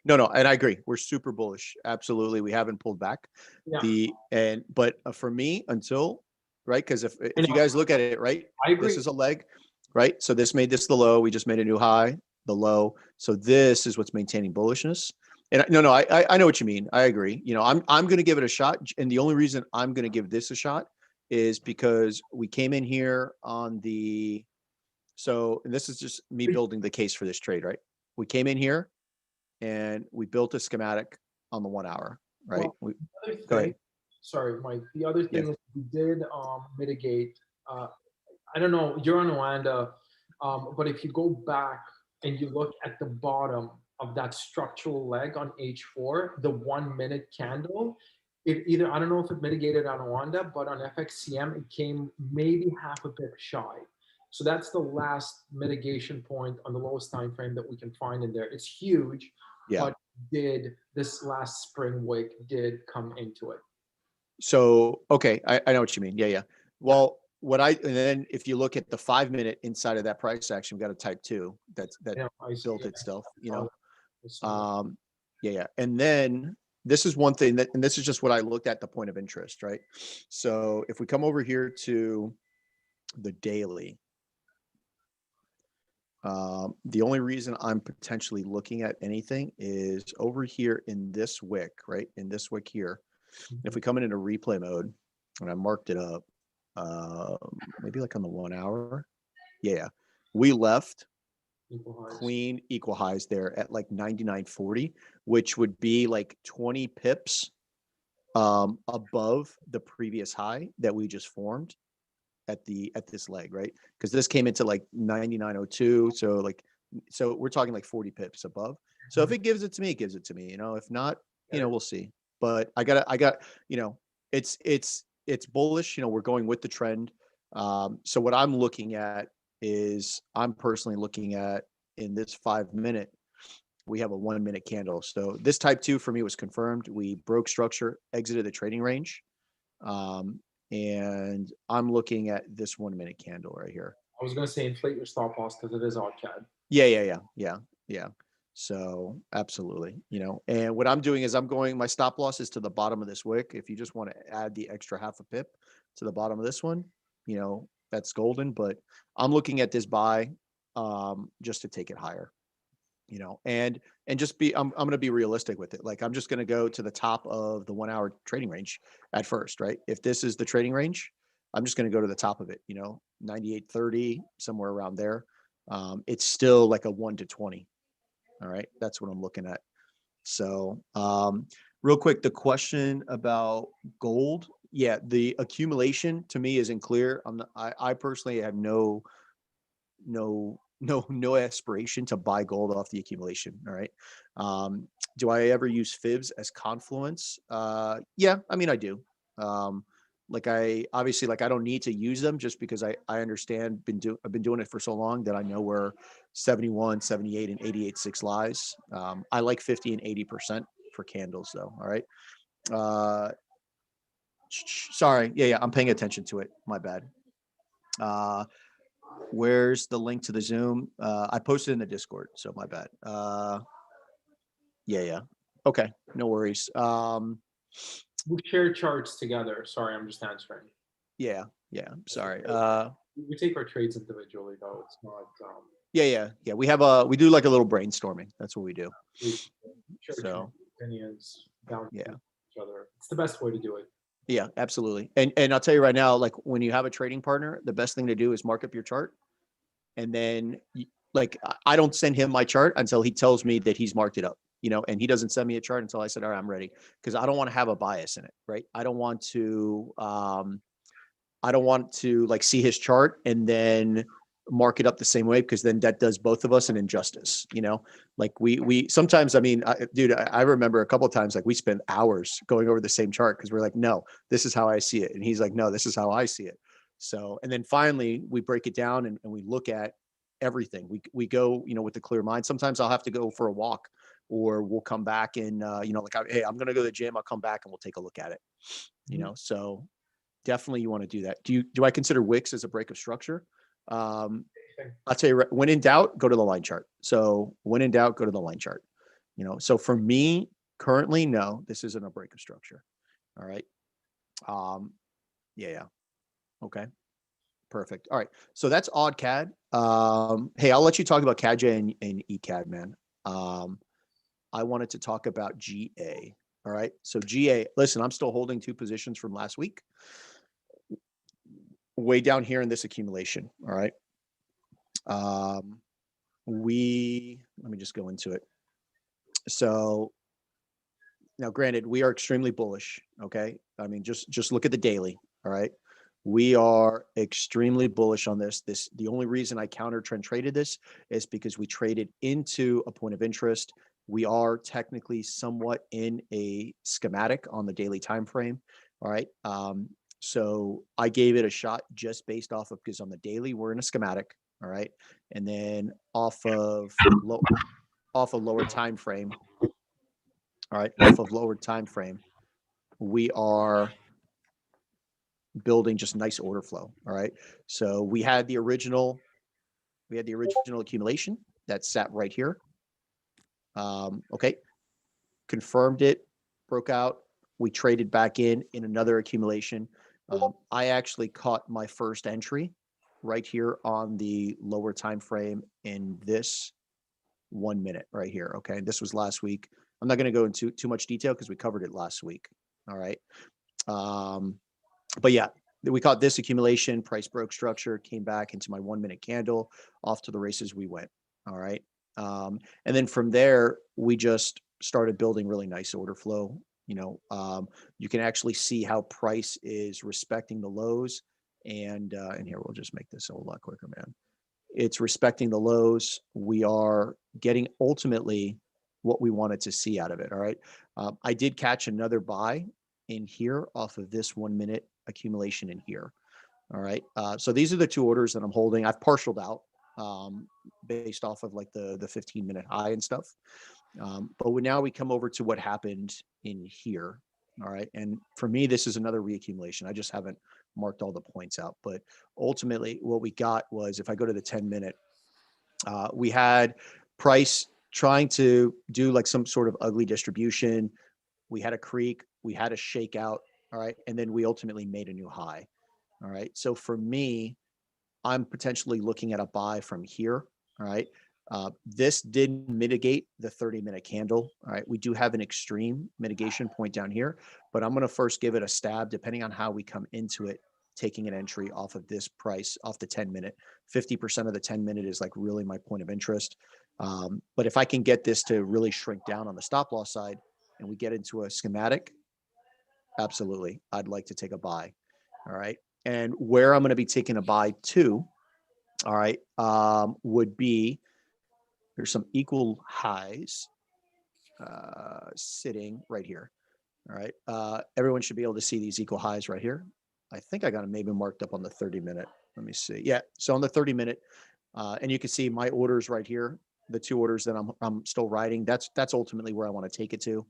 No, and I agree. We're super bullish. Absolutely. We haven't pulled back. Yeah. But for me, until, right? Because if I you know. guys look at it, right? I agree. This is a leg, right? So this made this the low. We just made a new high, the low. So this is what's maintaining bullishness. And I know what you mean. I agree. I'm going to give it a shot. And the only reason I'm going to give this a shot is because we came in here on and this is just me building the case for this trade, right? We came in here and we built a schematic on the 1 hour, right? Well, Go ahead. Sorry, Mike. The other thing is we did mitigate. I don't know. You're on Oanda, but if you go back and you look at the bottom of that structural leg on H4, the 1 minute candle, I don't know if it mitigated on Oanda, but on FXCM it came maybe half a bit shy. So that's the last mitigation point on the lowest time frame that we can find in there. It's huge, but this last spring wick did come into it. So, okay, I know what you mean. Yeah. Well, and then if you look at the 5 minute inside of that price action, we got a type 2 that built itself, Yeah. And then this is one thing and this is just what I looked at, the point of interest, right? So if we come over here to the daily, the only reason I'm potentially looking at anything is over here in this wick, right? In this wick here. If we come in a replay mode, and I marked it up, maybe like on the 1 hour. Yeah. We left clean equal highs there at like 99.40, which would be like 20 pips above the previous high that we just formed at this leg, right? Because this came into like 99.02. So we're talking like 40 pips above. So if it gives it to me, it gives it to me. If not, we'll see. But I got, it's bullish. We're going with the trend. So what I'm looking at is I'm personally looking at in this 5 minute, we have a 1 minute candle. So this type 2 for me was confirmed. We broke structure, exited the trading range. And I'm looking at this 1 minute candle right here. I was going to say inflate your stop loss because it is odd CAD. Yeah. So absolutely, and what I'm doing is my stop loss is to the bottom of this wick. If you just want to add the extra half a pip to the bottom of this one, that's golden. But I'm looking at this buy just to take it higher, and just I'm going to be realistic with it. Like I'm just going to go to the top of the 1 hour trading range at first, right? If this is the trading range, I'm just going to go to the top of it, 98.30, somewhere around there. It's still like a 1 to 20. All right. That's what I'm looking at. So real quick, the question about gold. Yeah. The accumulation to me isn't clear. I personally have no aspiration to buy gold off the accumulation. All right. Do I ever use fibs as confluence? Yeah. I mean, I do. I don't need to use them just because I understand I've been doing it for so long that I know where 71, 78, and 88.6 lies. I like 50 and 80% for candles though. All right. Sorry. Yeah. I'm paying attention to it. My bad. Where's the link to the Zoom? I posted in the Discord, so my bad. Yeah. Okay. No worries. We share charts together. Sorry, I'm just answering. Yeah. Sorry. We take our trades individually, though. It's not. Yeah. We do like a little brainstorming. That's what we do. So opinions down each other. It's the best way to do it. Yeah, absolutely. And I'll tell you right now, like when you have a trading partner, the best thing to do is mark up your chart. And then I don't send him my chart until he tells me that he's marked it up. And he doesn't send me a chart until I said, all right, I'm ready. Because I don't want to have a bias in it, right? I don't want to, I don't want to like see his chart and then mark it up the same way, because then that does both of us an injustice, you know? Like we sometimes, I mean, dude, I remember a couple of times, like we spent hours going over the same chart because we're like, no, this is how I see it. And he's like, no, this is how I see it. So, and then finally we break it down and we look at everything. We go, you know, with the clear mind. Sometimes I'll have to go for a walk, or we'll come back and, you know, like, hey, I'm going to go to the gym. I'll come back and we'll take a look at it, you know? So definitely you want to do that. Do I consider Wix as a break of structure? I'll tell you, when in doubt, go to the line chart. So when in doubt, go to the line chart. You know, so for me currently, no, this isn't a break of structure. All right. Yeah. Okay. Perfect. All right. So that's AutoCAD. Hey, I'll let you talk about CADJ and ECAD, man. I wanted to talk about GA. All right. So GA, listen, I'm still holding 2 positions from last week. Way down here in this accumulation. All right. Let me just go into it. So now, granted, we are extremely bullish. Okay. I mean, just look at the daily. All right. We are extremely bullish on this. The only reason I counter trend traded this is because we traded into a point of interest. We are technically somewhat in a schematic on the daily time frame. All right. So I gave it a shot just based off of, because on the daily we're in a schematic. All right. And then off of lower time frame. All right. Off of lower time frame, we are building just nice order flow. All right. So we had the original accumulation that sat right here. Okay. Confirmed it, broke out. We traded back in another accumulation. I actually caught my first entry right here on the lower time frame in this 1 minute right here. Okay. This was last week. I'm not going to go into too much detail because we covered it last week. All right. But yeah, we caught this accumulation, price broke structure, came back into my 1 minute candle, off to the races we went. All right. And then from there, we just started building really nice order flow. You know, you can actually see how price is respecting the lows. And here, we'll just make this a whole lot quicker, man. It's respecting the lows. We are getting ultimately what we wanted to see out of it. All right. I did catch another buy in here off of this 1 minute accumulation in here. All right. So these are the 2 orders that I'm holding. I've partialed out based off of like the 15-minute high and stuff. But now we come over to what happened in here. All right. And for me, this is another reaccumulation. I just haven't marked all the points out. But ultimately, what we got was, if I go to the 10-minute, we had price trying to do like some sort of ugly distribution. We had a creek, we had a shakeout. All right. And then we ultimately made a new high. All right. So for me, I'm potentially looking at a buy from here. All right. This did mitigate the 30-minute candle. All right. We do have an extreme mitigation point down here, but I'm going to first give it a stab, depending on how we come into it, taking an entry off of this price, off the 10-minute. 50% of the 10-minute is like really my point of interest. But if I can get this to really shrink down on the stop loss side and we get into a schematic, absolutely, I'd like to take a buy. All right. And where I'm going to be taking a buy to, all right, would be, there's some equal highs sitting right here. All right. Everyone should be able to see these equal highs right here. I think I got them maybe marked up on the 30-minute. Let me see. Yeah. So on the 30-minute, and you can see my orders right here, the 2 orders that I'm still riding. That's ultimately where I want to take it to,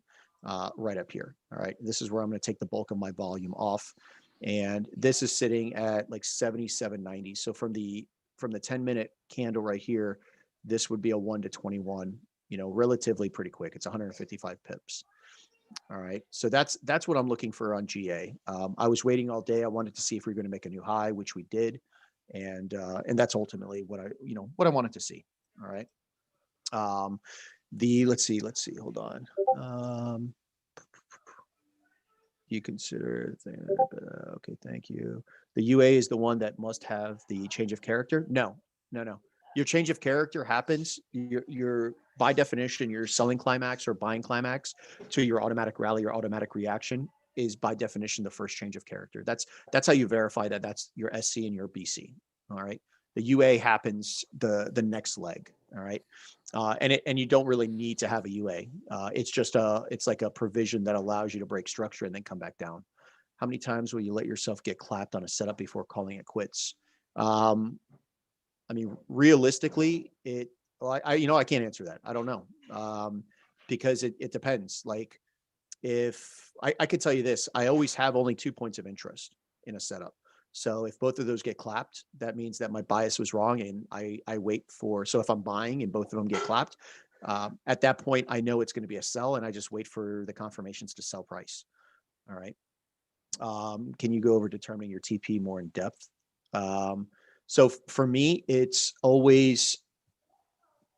right up here. All right. This is where I'm going to take the bulk of my volume off. And this is sitting at like 77.90. So from the 10-minute candle right here, this would be a 1 to 21, you know, relatively pretty quick. It's 155 pips. All right. So that's what I'm looking for on GA. I was waiting all day. I wanted to see if we were going to make a new high, which we did. And that's ultimately what I wanted to see. All right. Let's see, hold on. You consider, okay, thank you. The UA is the one that must have the change of character. No. Your change of character happens. You're by definition, your selling climax or buying climax to your automatic rally or automatic reaction is by definition the first change of character. That's how you verify that that's your SC and your BC. All right. The UA happens the next leg. All right. And you don't really need to have a UA. It's like a provision that allows you to break structure and then come back down. How many times will you let yourself get clapped on a setup before calling it quits? I mean, realistically, I can't answer that. I don't know. Because it depends. Like, if I could tell you this, I always have only 2 points of interest in a setup. So if both of those get clapped, that means that my bias was wrong, and I wait for. So if I'm buying and both of them get clapped, at that point I know it's going to be a sell, and I just wait for the confirmations to sell price. All right. Can you go over determining your TP more in depth? So for me, it's always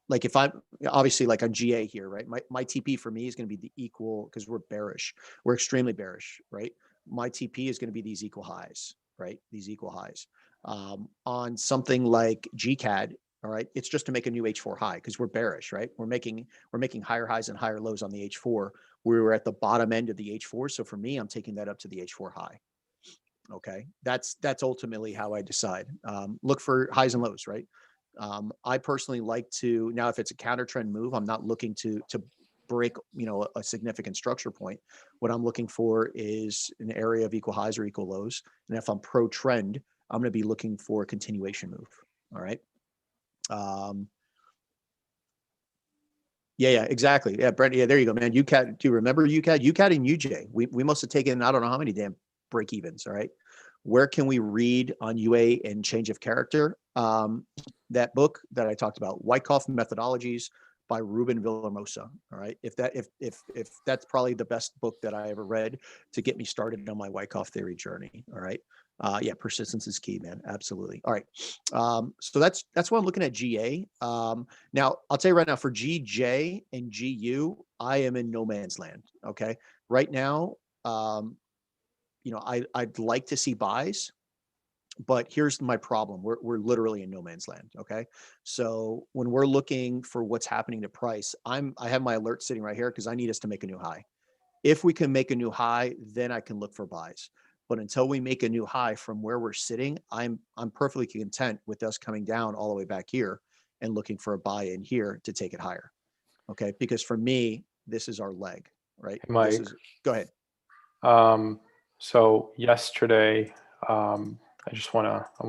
like, if I'm obviously like on GA here, right? My TP for me is going to be the equal, because we're bearish. We're extremely bearish, right? My TP is going to be these equal highs, right? These equal highs. On something like GCAD, all right, it's just to make a new H4 high, because we're bearish, right? We're making higher highs and higher lows on the H4. We were at the bottom end of the H4. So for me, I'm taking that up to the H4 high. Okay. That's ultimately how I decide. Look for highs and lows, right? I personally like to, now if it's a counter trend move, I'm not looking to break, a significant structure point. What I'm looking for is an area of equal highs or equal lows. And if I'm pro trend, I'm going to be looking for a continuation move. All right. Yeah, exactly. Yeah, Brent. Yeah, there you go, man. UCAD. Do you remember UCAD? UCAD and UJ. We must have taken, I don't know how many damn break evens. All right. Where can we read on UA and change of character? That book that I talked about, Wyckoff Methodologies by Ruben Villahermosa. All right. If that's probably the best book that I ever read to get me started on my Wyckoff theory journey. All right. Yeah, persistence is key, man. Absolutely. All right. So that's why I'm looking at GA. Now I'll tell you right now, for GJ and GU, I am in no man's land. Okay. Right now, I'd like to see buys, but here's my problem. We're literally in no man's land. Okay. So when we're looking for what's happening to price, I have my alert sitting right here because I need us to make a new high. If we can make a new high, then I can look for buys. But until we make a new high from where we're sitting, I'm perfectly content with us coming down all the way back here and looking for a buy in here to take it higher. Okay. Because for me, this is our leg, right? Hey, Mike. Go ahead. So yesterday, I want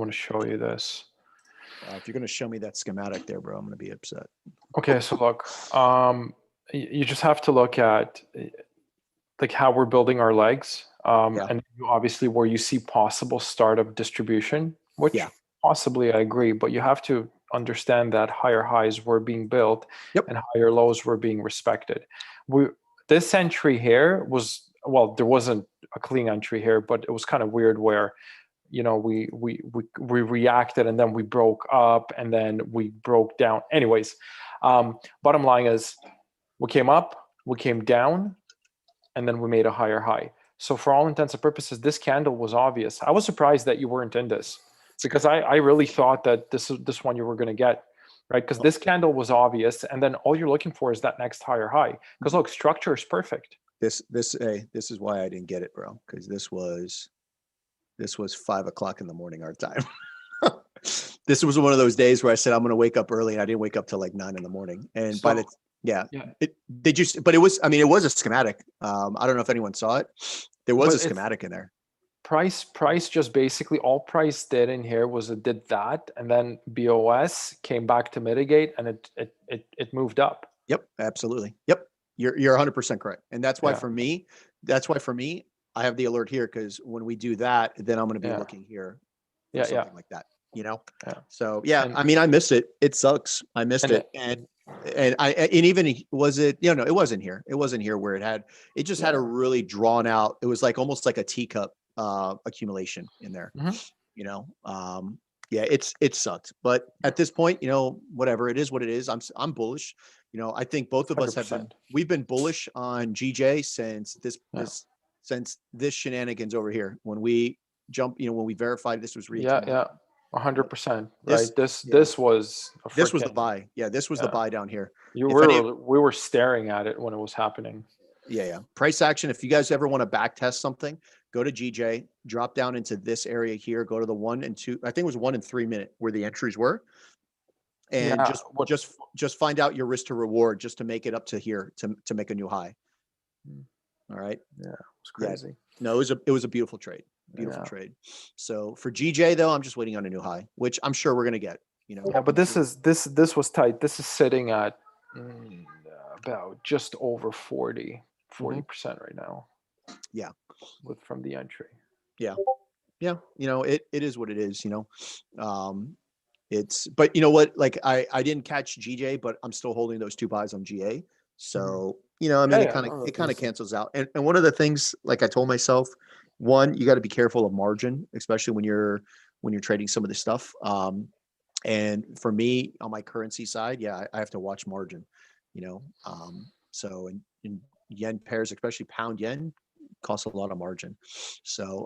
to show you this. If you're going to show me that schematic there, bro, I'm going to be upset. Okay, so look, you just have to look at like how we're building our legs, and obviously where you see possible startup distribution, which possibly I agree, but you have to understand that higher highs were being built and higher lows were being respected. This entry here was, well, there wasn't a clean entry here, but it was kind of weird where, we reacted and then we broke up and then we broke down. Anyways, bottom line is we came up, we came down, and then we made a higher high. So for all intents and purposes, this candle was obvious. I was surprised that you weren't in this, because I really thought that this one you were going to get, right? Because this candle was obvious, and then all you're looking for is that next higher high. Because look, structure is perfect. This is why I didn't get it, bro. Because this was 5 o'clock in the morning our time. This was one of those days where I said I'm going to wake up early, and I didn't wake up till like 9 in the morning. And So- it was a schematic. I don't know if anyone saw it. There was But a schematic in there. Price just basically, all price did in here was it did that, and then BOS came back to mitigate, and it moved up. Yep, absolutely. Yep, you're 100% correct. And that's why for me, I have the alert here, because when we do that, then I'm going to be looking here for something like that. So I mean, I missed it. It sucks. I missed it. And even was it, it wasn't here. It wasn't here where it just had a really drawn out, it was like almost like a teacup accumulation in there. It sucked. But at this point, whatever, it is what it is. I'm bullish. I think both of us 100%. we've been bullish on GJ since this shenanigans over here. When we when we verified this was real. 100%. This- Right. This was This was the buy. Yeah, this was the buy down here. We were staring at it when it was happening. Yeah. Price action. If you guys ever want to back test something, go to GJ, drop down into this area here, go to the 1 and 2, I think it was 1 and 3 minute where the entries were. And Yeah, what just find out your risk to reward just to make it up to here to make a new high. Hmm. All right. Yeah, it was Yeah. crazy. No, it was a beautiful trade. Beautiful Yeah. trade. So for GJ though, I'm just waiting on a new high, which I'm sure we're gonna get. You know. Yeah, but this was tight. This is sitting at about just over 40% right now. Yeah. From the entry. Yeah. Yeah. You know, it is what it is, you know. But you know what, like I didn't catch GJ, but I'm still holding those 2 buys on GA. So, you know, I mean, Yeah, it kind of cancels out. And one of the things, like I told myself, one, you got to be careful of margin, especially when you're trading some of this stuff. And for me on my currency side, yeah, I have to watch margin, you know. So in yen pairs, especially pound yen, costs a lot of margin. So,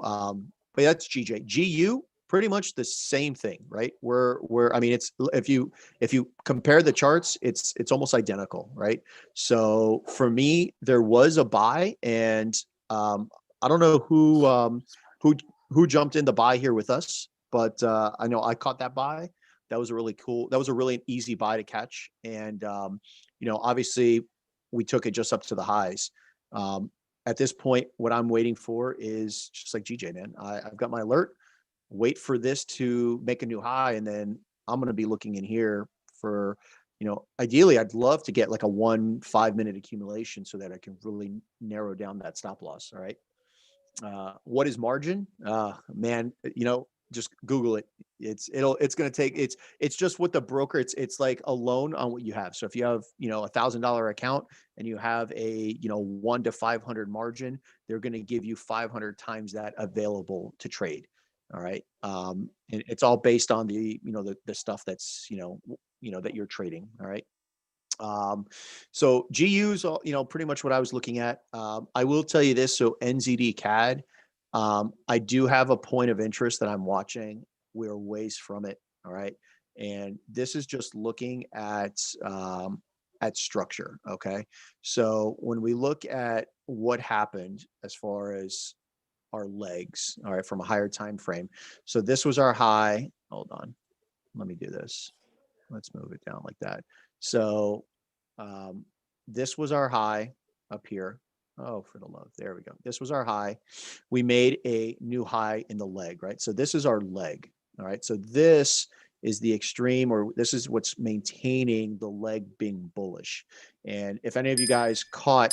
but that's GJ. GU, pretty much the same thing, right? I mean, it's if you compare the charts, it's almost identical, right? So for me, there was a buy, and I don't know who jumped in the buy here with us, but I know I caught that buy. That was a really easy buy to catch, and you know, obviously we took it just up to the highs. At this point, what I'm waiting for is just like GJ, man. I've got my alert. Wait for this to make a new high, and then I'm going to be looking in here for, you know, ideally I'd love to get like a 1 5-minute accumulation so that I can really narrow down that stop loss. All right. What is margin? Man, you know, just Google it. It's going to take, it's just what the broker, it's like a loan on what you have. So if you have, you know, $1,000 account and you have a, you know, 1 to 500 margin, they're going to give you 500 times that available to trade. All right. And it's all based on the, you know, the stuff that's, you know, that you're trading. All right. So GU's, you know, pretty much what I was looking at. I will tell you this. So NZD CAD, I do have a point of interest that I'm watching. We're ways from it. All right. And this is just looking at structure. Okay. So when we look at what happened as far as our legs, all right, from a higher time frame. So this was our high. Hold on. Let me do this. Let's move it down like that. So this was our high up here. Oh, for the love. There we go. This was our high. We made a new high in the leg, right? So this is our leg. All right. So this is the extreme, or this is what's maintaining the leg being bullish. And if any of you guys caught,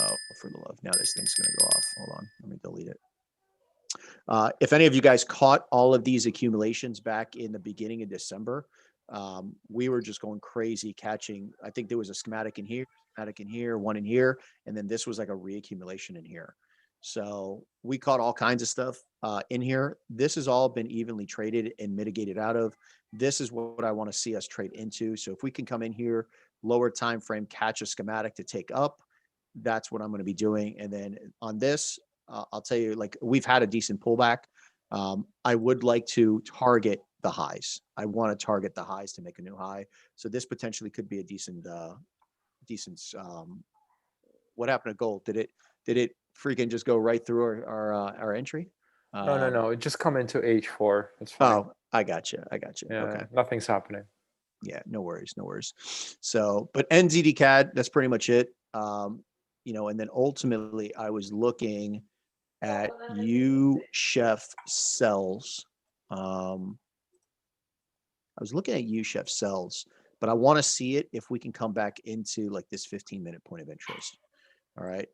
oh, for the love, now this thing's going to go off. Hold on. Let me delete it. If any of you guys caught all of these accumulations back in the beginning of December, we were just going crazy catching. I think there was a schematic in here, one in here, and then this was like a reaccumulation in here. So we caught all kinds of stuff in here. This has all been evenly traded and mitigated out of. This is what I want to see us trade into. So if we can come in here, lower time frame, catch a schematic to take up, that's what I'm going to be doing. And then on this, I'll tell you, like, we've had a decent pullback. I would like to target the highs. I want to target the highs to make a new high. So this potentially could be a decent. What happened to gold? Did it freaking just go right through our entry? No. It just come into H4. It's fine. Oh, I got you. Yeah, Okay. nothing's happening. Yeah, no worries. So, but NZD CAD, that's pretty much it. You know, and then ultimately I was looking at chef cells. I was looking at chef cells, but I want to see it if we can come back into like this 15-minute point of interest. All right.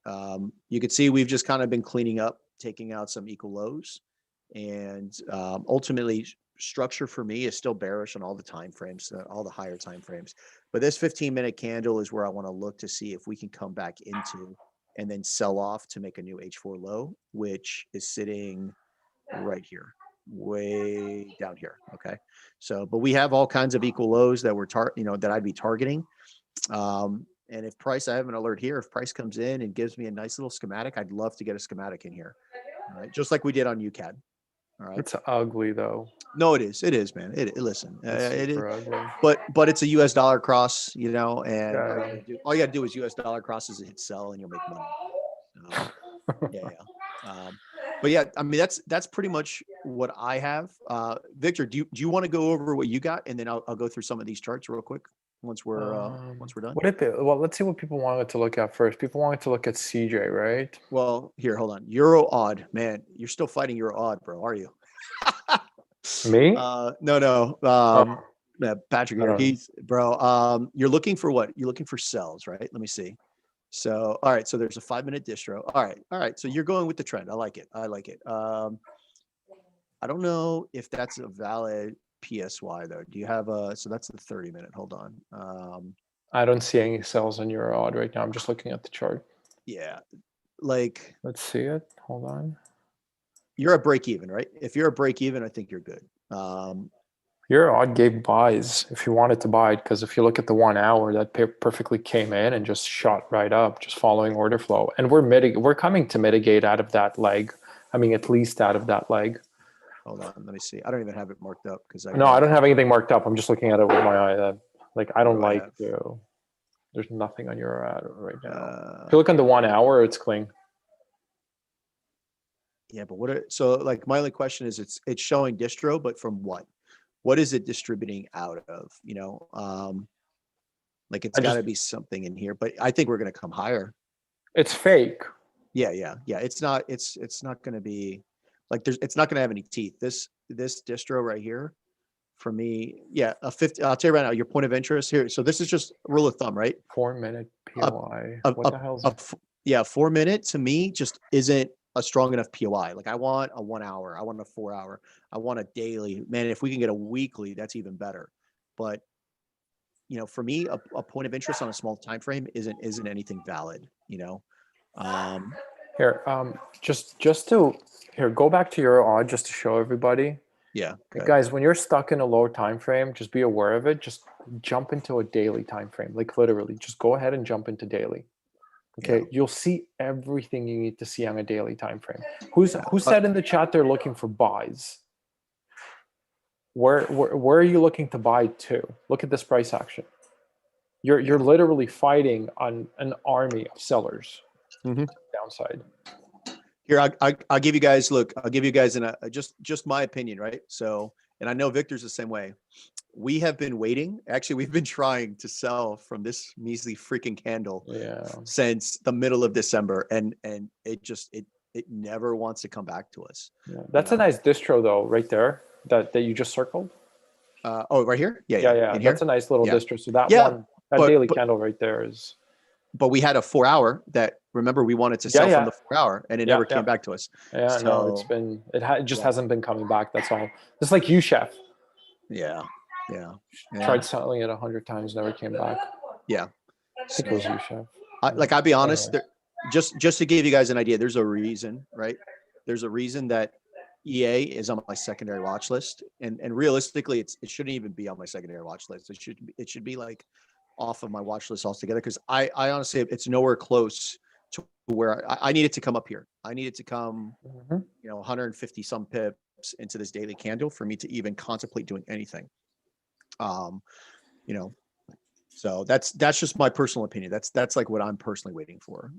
You can see we've just kind of been cleaning up, taking out some equal lows, and ultimately structure for me is still bearish on all the time frames, all the higher time frames. But this 15-minute candle is where I want to look to see if we can come back into and then sell off to make a new H4 low, which is sitting right here, way down here. Okay. So, but we have all kinds of equal lows that we're that I'd be targeting. And if price, I have an alert here. If price comes in and gives me a nice little schematic, I'd love to get a schematic in here. All right. Just like we did on UCAD. All right. It's ugly though. No, it is, man. Listen, It's it is, super ugly. but it's a U.S. dollar cross, you know, and Yeah. all you gotta do is U.S. dollar crosses and hit sell, and you'll make money. So, yeah, yeah. But yeah, I mean that's pretty much what I have. Victor, do you want to go over what you got, and then I'll go through some of these charts real quick once we're done. What if it, well, let's see what people wanted to look at first. People wanted to look at CJ, right? Well, here, hold on. Euro odd, man. You're still fighting Euro odd, bro, are you? Me? No. Oh, Patrick I here. don't know. He's bro. You're looking for what? You're looking for sells, right? Let me see. So, all right. So there's a 5-minute distro. All right. So you're going with the trend. I like it. I don't know if that's a valid PSY though. Do you have a? So that's the 30-minute. Hold on. I don't see any sells on your odd right now. I'm just looking at the chart. Yeah, like Let's see it. Hold on. you're a break even, right? If you're a break even, I think you're good. Your odd gave buys if you wanted to buy it, because if you look at the 1 hour, that perfectly came in and just shot right up, just following order flow. And we're coming to mitigate out of that leg. I mean, at least out of that leg. Hold on, let me see. I don't even have it marked up because No, I don't have anything marked up. I'm just looking at it with my eye. Like I don't What do I like have? to. There's nothing on your ad right now. If Uh, you look on the 1 hour, it's clean. yeah, but so like my only question is it's showing distro, but from what? What is it distributing out of? You know, like it's got to be something in here. But I think we're going to come higher. It's fake. Yeah. It's not going to be like it's not going to have any teeth. This distro right here, for me, yeah, a 50. I'll tell you right now, your point of interest here. So this is just rule of thumb, right? 4-minute POI. A- What the hell is it? Yeah, 4-minute to me just isn't a strong enough POI. Like I want a 1 hour, I want a 4 hour, I want a daily. Man, if we can get a weekly, that's even better. But you know, for me, a point of interest on a small time frame isn't anything valid. You know, Here, just to here, go back to your odd just to show everybody. yeah, Hey, guys, when you're stuck in a low time frame, just be aware of it. Just jump into a daily time frame, like literally. Just go ahead and jump into daily. Okay, Yeah. you'll see everything you need to see on a daily time frame. Who said in the chat they're looking for buys? Where are you looking to buy to? Look at this price action. You're literally fighting on an army of sellers. Downside. Here, I'll give you guys. Look, I'll give you guys just my opinion, right? So, and I know Victor's the same way. We have been waiting. Actually, we've been trying to sell from this measly freaking candle since the middle of December, and it never wants to come back to us. Yeah. That's a nice distro though, right there. That you just circled. Oh, right here. Yeah. In here? That's a nice little distro. So that daily candle right there is. But we had a 4 hour that, remember, we wanted to sell from the 4 hour, and it never came back to us. Yeah, so, no, it just hasn't been coming back. That's all. Just like you, Chef. Yeah. Tried selling it 100 times, never came back. Yeah. I think it was you, Chef. I'll be honest. Just to give you guys an idea, there's a reason, right? There's a reason that EA is on my secondary watch list, and realistically, it shouldn't even be on my secondary watch list. It should be like off of my watch list altogether, because I honestly, it's nowhere close to where I need it to come up here. I need it to come, 150 some pips into this daily candle for me to even contemplate doing anything. So that's just my personal opinion. That's like what I'm personally waiting for.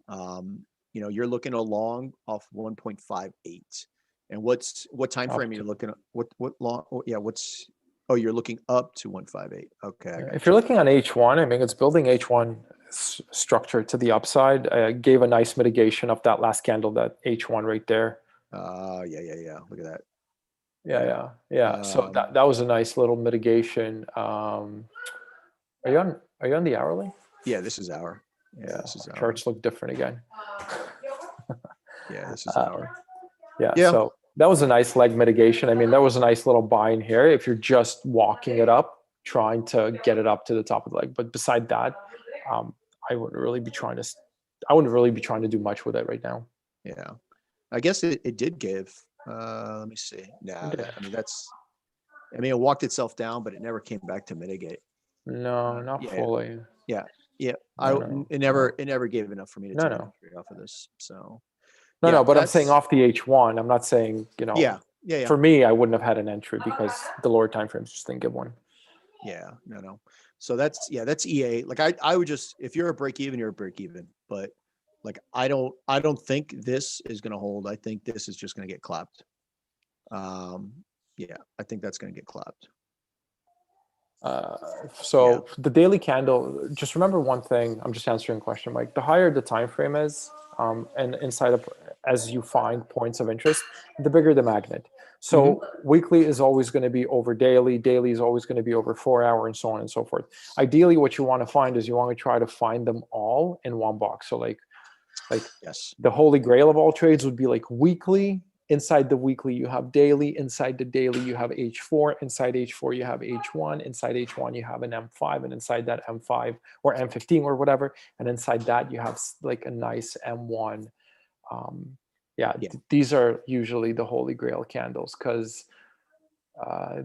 You're looking along off 1.58, and what time frame are you looking at? What long? You're looking up to 158. Okay. If you're looking on H1, I mean, it's building H1 structure to the upside. Gave a nice mitigation of that last candle, that H1 right there. Yeah. Look at that. Yeah. So that was a nice little mitigation. Are you on the hourly? Yeah, this is hour. Yeah, this is charts look different again. Yeah, this is hour. Yeah. So that was a nice leg mitigation. I mean, that was a nice little buy in here if you're just walking it up, trying to get it up to the top of the leg. But beside that, I wouldn't really be trying to do much with it right now. Yeah, I guess it did give. Let me see. Nah, it walked itself down, but it never came back to mitigate. No, not fully. Yeah. It never gave enough for me to take entry off of this. So no, but I'm saying off the H1. I'm not saying Yeah. For me, I wouldn't have had an entry because the lower time frames just didn't give one. Yeah. No. So that's EA. Like I would just, if you're a break even, you're a break even. But like I don't think this is going to hold. I think this is just going to get clapped. Yeah, I think that's going to get clapped. So the daily candle, just remember one thing. I'm just answering a question, Mike. The higher the time frame is, and inside of, as you find points of interest, the bigger the magnet. So weekly is always going to be over daily. Daily is always going to be over 4 hour, and so on and so forth. Ideally, what you want to find is you want to try to find them all in one box. So like yes, the holy grail of all trades would be like weekly. Inside the weekly, you have daily. Inside the daily, you have H4. Inside H4, you have H1. Inside H1, you have an M5. And inside that M5 or M15 or whatever. And inside that, you have like a nice M1. These are usually the holy grail candles because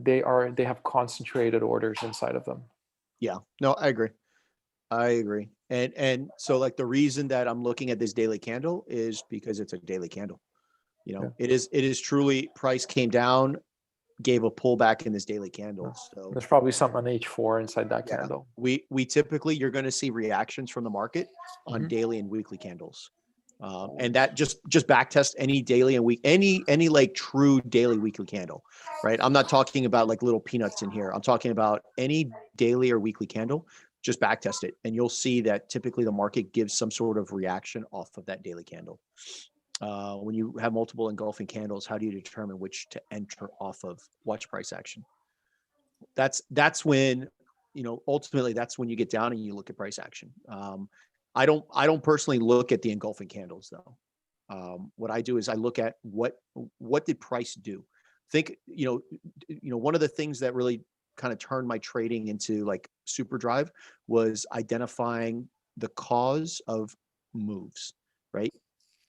they have concentrated orders inside of them. Yeah, no, I agree. And so like the reason that I'm looking at this daily candle is because it's a daily candle. You know, it is truly price came down, gave a pullback in this daily candle. So there's probably something on H4 inside that candle. We typically, you're going to see reactions from the market on daily and weekly candles. And that just back test any daily and week, any like true daily weekly candle, right? I'm not talking about like little peanuts in here. I'm talking about any daily or weekly candle, just back test it. And you'll see that typically the market gives some sort of reaction off of that daily candle. When you have multiple engulfing candles, how do you determine which to enter off of? Watch price action. That's when, you know, ultimately that's when you get down and you look at price action. I don't personally look at the engulfing candles though. What I do is I look at what did price do? Think, you know, one of the things that really kind of turned my trading into like super drive was identifying the cause of moves, right?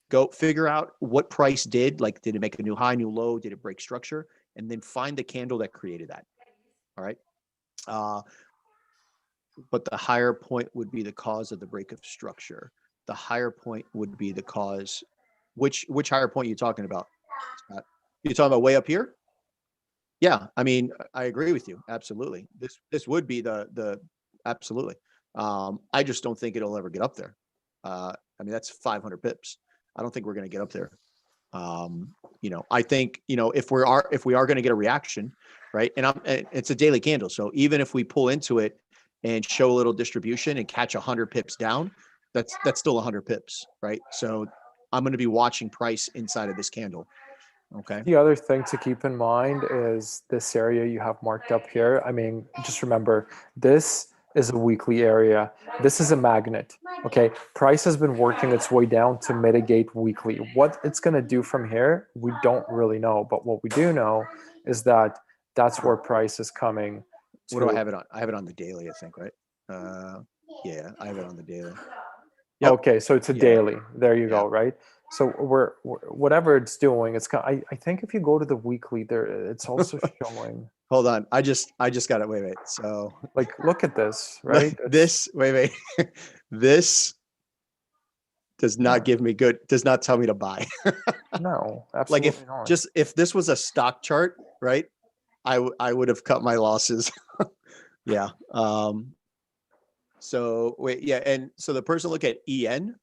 Go figure out what price did, like, did it make a new high, new low? Did it break structure? And then find the candle that created that. All right. But the higher point would be the cause of the break of structure. The higher point would be the cause. Which higher point are you talking about? You're talking about way up here? Yeah. I mean, I agree with you. Absolutely. This would be the absolutely. I just don't think it'll ever get up there. I mean, that's 500 pips. I don't think we're going to get up there. You know, I think, you know, if we are going to get a reaction, right? And it's a daily candle. So even if we pull into it and show a little distribution and catch 100 pips down, that's still 100 pips, right? So I'm going to be watching price inside of this candle. Okay. The other thing to keep in mind is this area you have marked up here. I mean, just remember, this is a weekly area. This is a magnet. Okay. Price has been working its way down to mitigate weekly. What it's going to do from here, we don't really know. But what we do know is that that's where price is coming. What do I have it on? I have it on the daily, I think, right? Yeah, I have it on the daily. Yep. Okay, so it's a daily. There you go, right? So we're whatever it's doing, it's kind. I think if you go to the weekly, there it's also showing. Hold on, I just got it. Wait. So like, look at this, right? This wait. This does not give me good. Does not tell me to buy. No, absolutely like if not. Just if this was a stock chart, right? I would have cut my losses. Yeah. So wait, yeah, and so the person look at EN.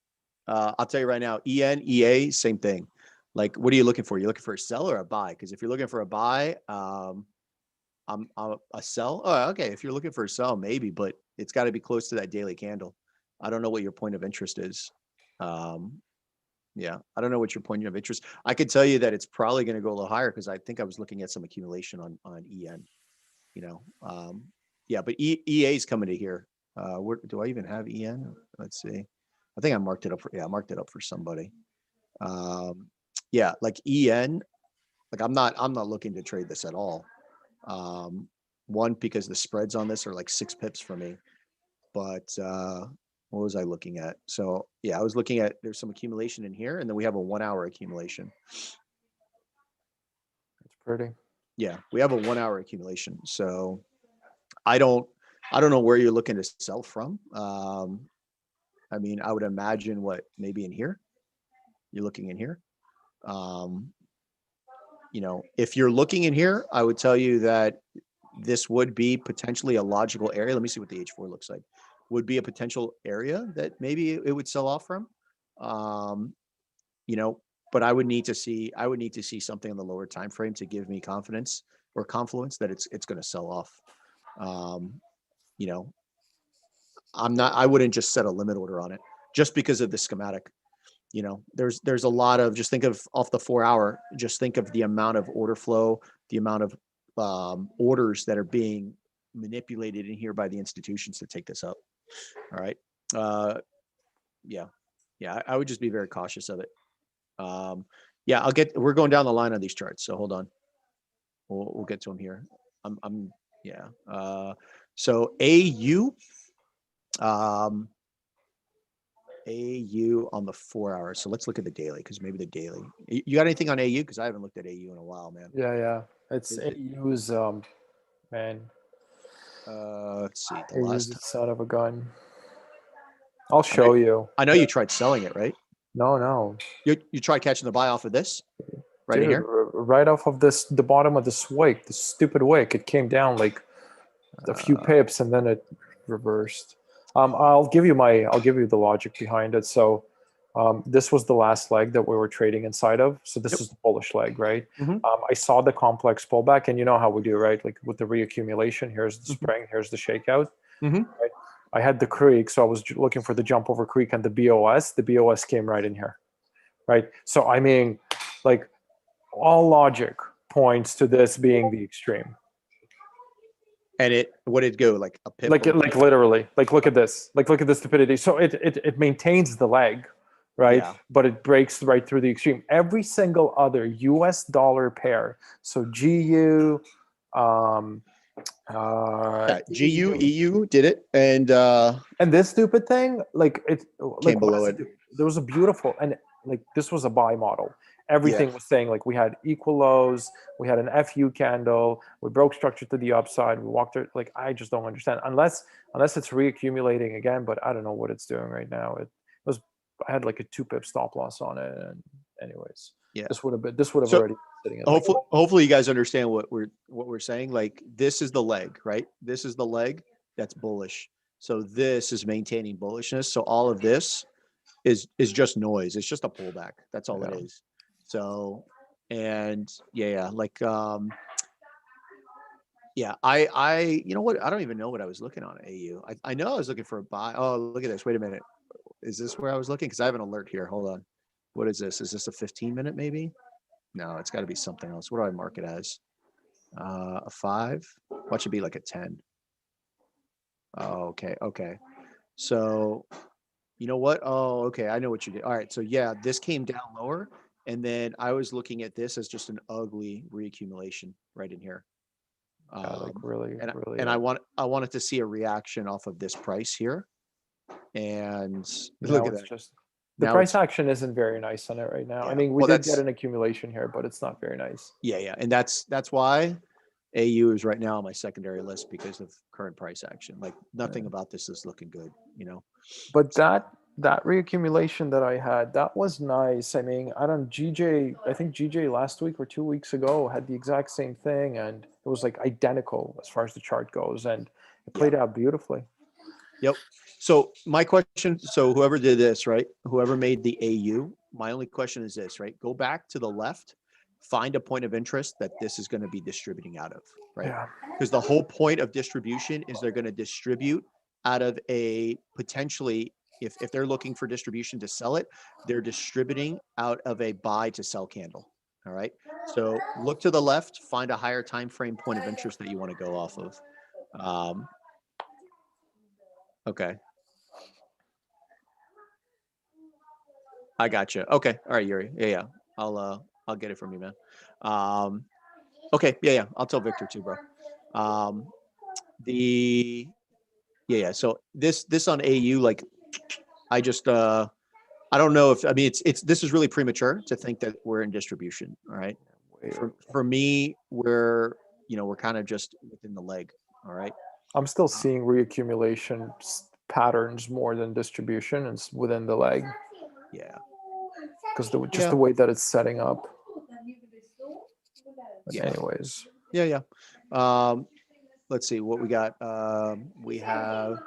I'll tell you right now, EN, EA, same thing. Like, what are you looking for? You're looking for a sell or a buy? Because if you're looking for a buy, I'm a sell. Oh, okay. If you're looking for a sell, maybe, but it's got to be close to that daily candle. I don't know what your point of interest is. Yeah, I don't know what your point of interest. I could tell you that it's probably going to go a little higher because I think I was looking at some accumulation on EN. You know, yeah, but EA is coming to here. Where do I even have EN? Let's see. I think I marked it up I marked it up for somebody. Yeah, like EN, like I'm not looking to trade this at all. One, because the spreads on this are like 6 pips for me. But what was I looking at? So yeah, I was looking at, there's some accumulation in here, and then we have a 1 hour accumulation. It's pretty. Yeah, we have a 1 hour accumulation. So I don't know where you're looking to sell from. I mean, I would imagine maybe in here. You're looking in here. you know, if you're looking in here, I would tell you that this would be potentially a logical area. Let me see what the H4 looks like. Would be a potential area that maybe it would sell off from. You know, but I would need to see something on the lower time frame to give me confidence or confluence that it's going to sell off. You know, I wouldn't just set a limit order on it just because of the schematic. You know, there's a lot of, just think of off the 4 hour, just think of the amount of order flow, the amount of orders that are being manipulated in here by the institutions to take this up. All right. Yeah. I would just be very cautious of it. Yeah, we're going down the line on these charts. So hold on. We'll get to them here. Yeah. So AU, AU on the 4 hours. So let's look at the daily, because maybe the daily. You got anything on AU? Because I haven't looked at AU in a while, man. Yeah. It's AU's man. Let's see. The AU's last the son of a gun. I'll show you. I know you tried selling it, right? No. You tried catching the buy off of this right Dude, in here? right off of this, the bottom of this wick, the stupid wick. It came down like a few pips and then it reversed. I'll give you the logic behind it. So this was the last leg that we were trading inside of. So this is the bullish leg, right? I saw the complex pullback, and you know how we do, right? Like with the reaccumulation, here's the spring, here's the shakeout. Right? I had the creek, so I was looking for the jump over creek and the BOS. The BOS came right in here, right? So I mean, like all logic points to this being the extreme. And what did it go, like a pip? Like literally, like look at this, look at the stupidity. So it maintains the leg, right? Yeah. But it breaks right through the extreme. Every single other US dollar pair, so GU, GU, EU did it, and this stupid thing, like it came below it. There was a beautiful, and like this was a buy model. Everything was saying, like, we had equal lows, we had an FU candle, we broke structure to the upside, we walked it. Like, I just don't understand, unless it's reaccumulating again. But I don't know what it's doing right now. I had like a 2 pip stop loss on it, and anyways, this would have So, already been sitting at hopefully you guys understand what we're saying. Like, this is the leg, right? This is the leg that's bullish. So this is maintaining bullishness. So all of this is just noise. It's just a pullback. That's all it is. So, and like, I you know what? I don't even know what I was looking on AU. I know I was looking for a buy. Oh, look at this. Wait a minute. Is this where I was looking? Because I have an alert here. Hold on. What is this? Is this a 15-minute maybe? No, it's got to be something else. What do I mark it as? A 5? What should be like a 10? Oh, okay. So, you know what? Oh, okay. I know what you did. All right. So yeah, this came down lower. And then I was looking at this as just an ugly reaccumulation right in here. really. And I wanted to see a reaction off of this price here. And look at that. The price action isn't very nice on it right now. I mean, we did get an accumulation here, but it's not very nice. Yeah. And that's why AU is right now on my secondary list, because of current price action. Like, nothing about this is looking good, you know. But that reaccumulation that I had, that was nice. I mean, I think GJ last week or 2 weeks ago had the exact same thing, and it was like identical as far as the chart goes, and it played out beautifully. Yep. So my question, so whoever did this, right? Whoever made the AU, my only question is this, right? Go back to the left, find a point of interest that this is going to be distributing out of, right? Yeah. Because the whole point of distribution is they're going to distribute out of a potentially, if they're looking for distribution to sell it, they're distributing out of a buy to sell candle. All right. So look to the left, find a higher time frame point of interest that you want to go off of. Okay. I got you. Okay. All right, Yuri. Yeah. I'll get it from you, man. Okay. Yeah. I'll tell Victor too, bro. So this on AU, like, I just, I don't know if, I mean, this is really premature to think that we're in distribution. All right. For me, we're kind of just within the leg. All right. I'm still seeing reaccumulation patterns more than distribution, and within the leg. Yeah. Because the way that it's setting up. But Yeah. anyways, Yeah. Let's see what we got. We have,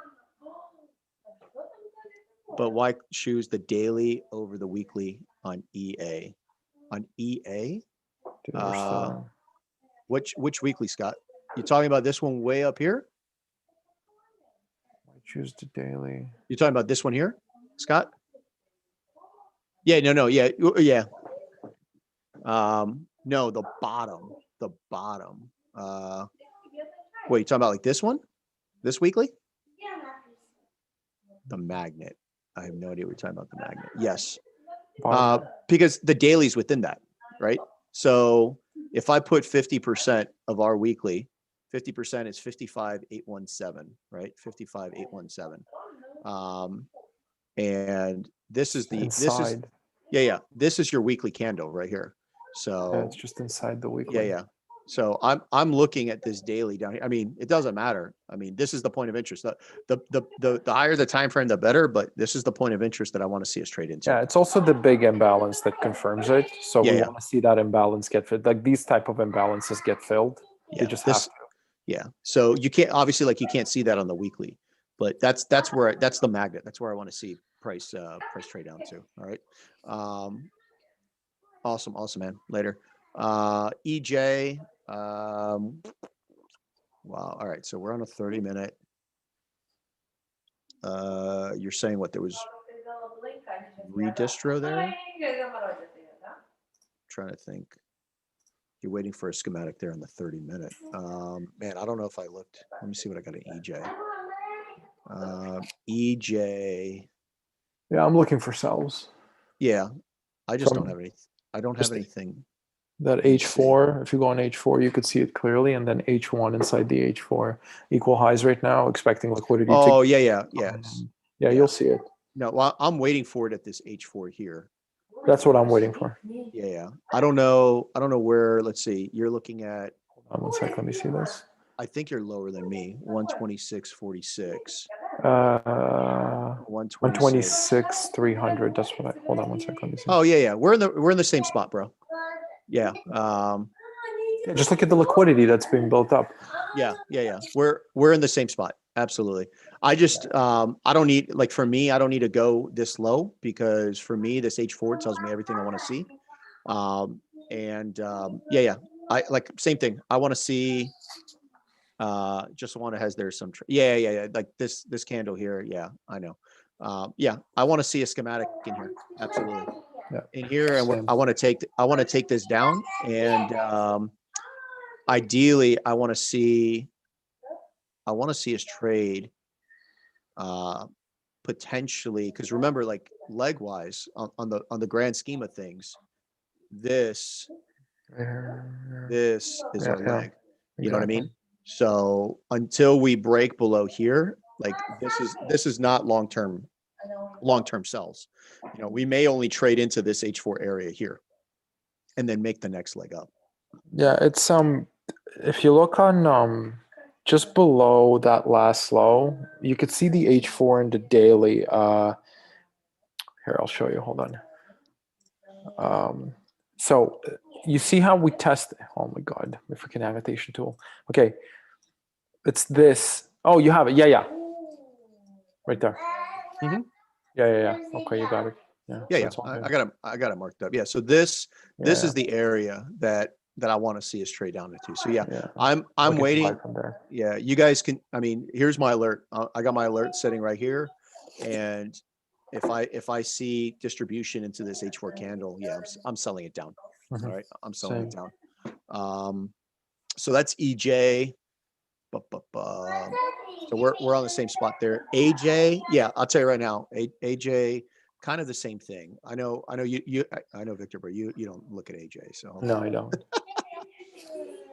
but why choose the daily over the weekly on EA? On EA? dude, we're still- Which weekly, Scott? You talking about this one way up here? why choose the daily? You talking about this one here, Scott? Yeah, no, yeah, yeah. No, the bottom. Wait, you talking about like this one? This weekly? The magnet. I have no idea what you're talking about. The magnet. Yes. Bottom. Because the daily's within that, right? So if I put 50% of our weekly, 50% is 55,817, right? 55,817. And this is inside. yeah. This is your weekly candle right here. So Yeah, it's just inside the yeah, weekly. yeah. So I'm looking at this daily down here. I mean, it doesn't matter. I mean, this is the point of interest. The higher the time frame, the better. But this is the point of interest that I want to see us trade into. Yeah, it's also the big imbalance that confirms it. So we Yeah. want to see that imbalance get filled. Like these type of imbalances get filled. Yeah, They just have to. Yeah. So you can't obviously like you can't see that on the weekly, but that's the magnet. That's where I want to see price trade down to. All right. Awesome, man. Later. EJ. Wow. All right. So we're on a 30-minute. You're saying what there was redistro there? Trying to think. You're waiting for a schematic there in the 30-minute. Man, I don't know if I looked. Let me see what I got at EJ. EJ. Yeah, I'm looking for sells. Yeah, I just From- don't have any. I don't just have anything. That H4, if you go on H4, you could see it clearly, and then H1 inside the H4 equal highs right now, expecting liquidity. Oh, to, yeah. yeah, you'll see it. No, well, I'm waiting for it at this H4 here. That's what I'm waiting for. Yeah. I don't know where. Let's see. You're looking at. Hold on one sec. Let me see this. I think you're lower than me. 126.46. 126, 300. That's what I. Hold on one sec. Let me see. Oh yeah. We're in the same spot, bro. Yeah. Yeah, just look at the liquidity that's being built up. Yeah. We're in the same spot. Absolutely. I just I don't need, like, for me, I don't need to go this low, because for me this H4 tells me everything I want to see. Yeah. I like same thing. I want to see just one that has there's some yeah, like this candle here. Yeah, I know. Yeah, I want to see a schematic in here. Absolutely. Yeah. In here, Same. I want to take this down, and ideally I want to see us trade potentially, because remember, like, leg wise on the grand scheme of things, this is Yeah, our yeah, leg. You know what I exactly. mean? So until we break below here, like, this is not long-term sells. You know, we may only trade into this H4 area here and then make the next leg up. Yeah, it's if you look on just below that last low, you could see the H4 in the daily. Here, I'll show you. Hold on. So you see how we test. Oh my God, my freaking annotation tool. Okay, it's this. Oh, you have it. Yeah, right there. Mhm. Yeah. Okay, you got it. Yeah. Yeah, so yeah. it's all good. I got it marked up. Yeah. So this Yeah, is the area that I want to see us trade down into. So yeah, yeah. I'm Look at waiting. from there. Yeah, you guys can. I mean, here's my alert. I got my alert setting right here, and if I see distribution into this H4 candle, yeah, I'm selling it down. Mhm. All right, I'm selling it Same. down. So that's EJ. So we're on the same spot there. AJ, yeah, I'll tell you right now, AJ, kind of the same thing. I know you. I know, Victor, but you don't look at AJ. So No, I don't.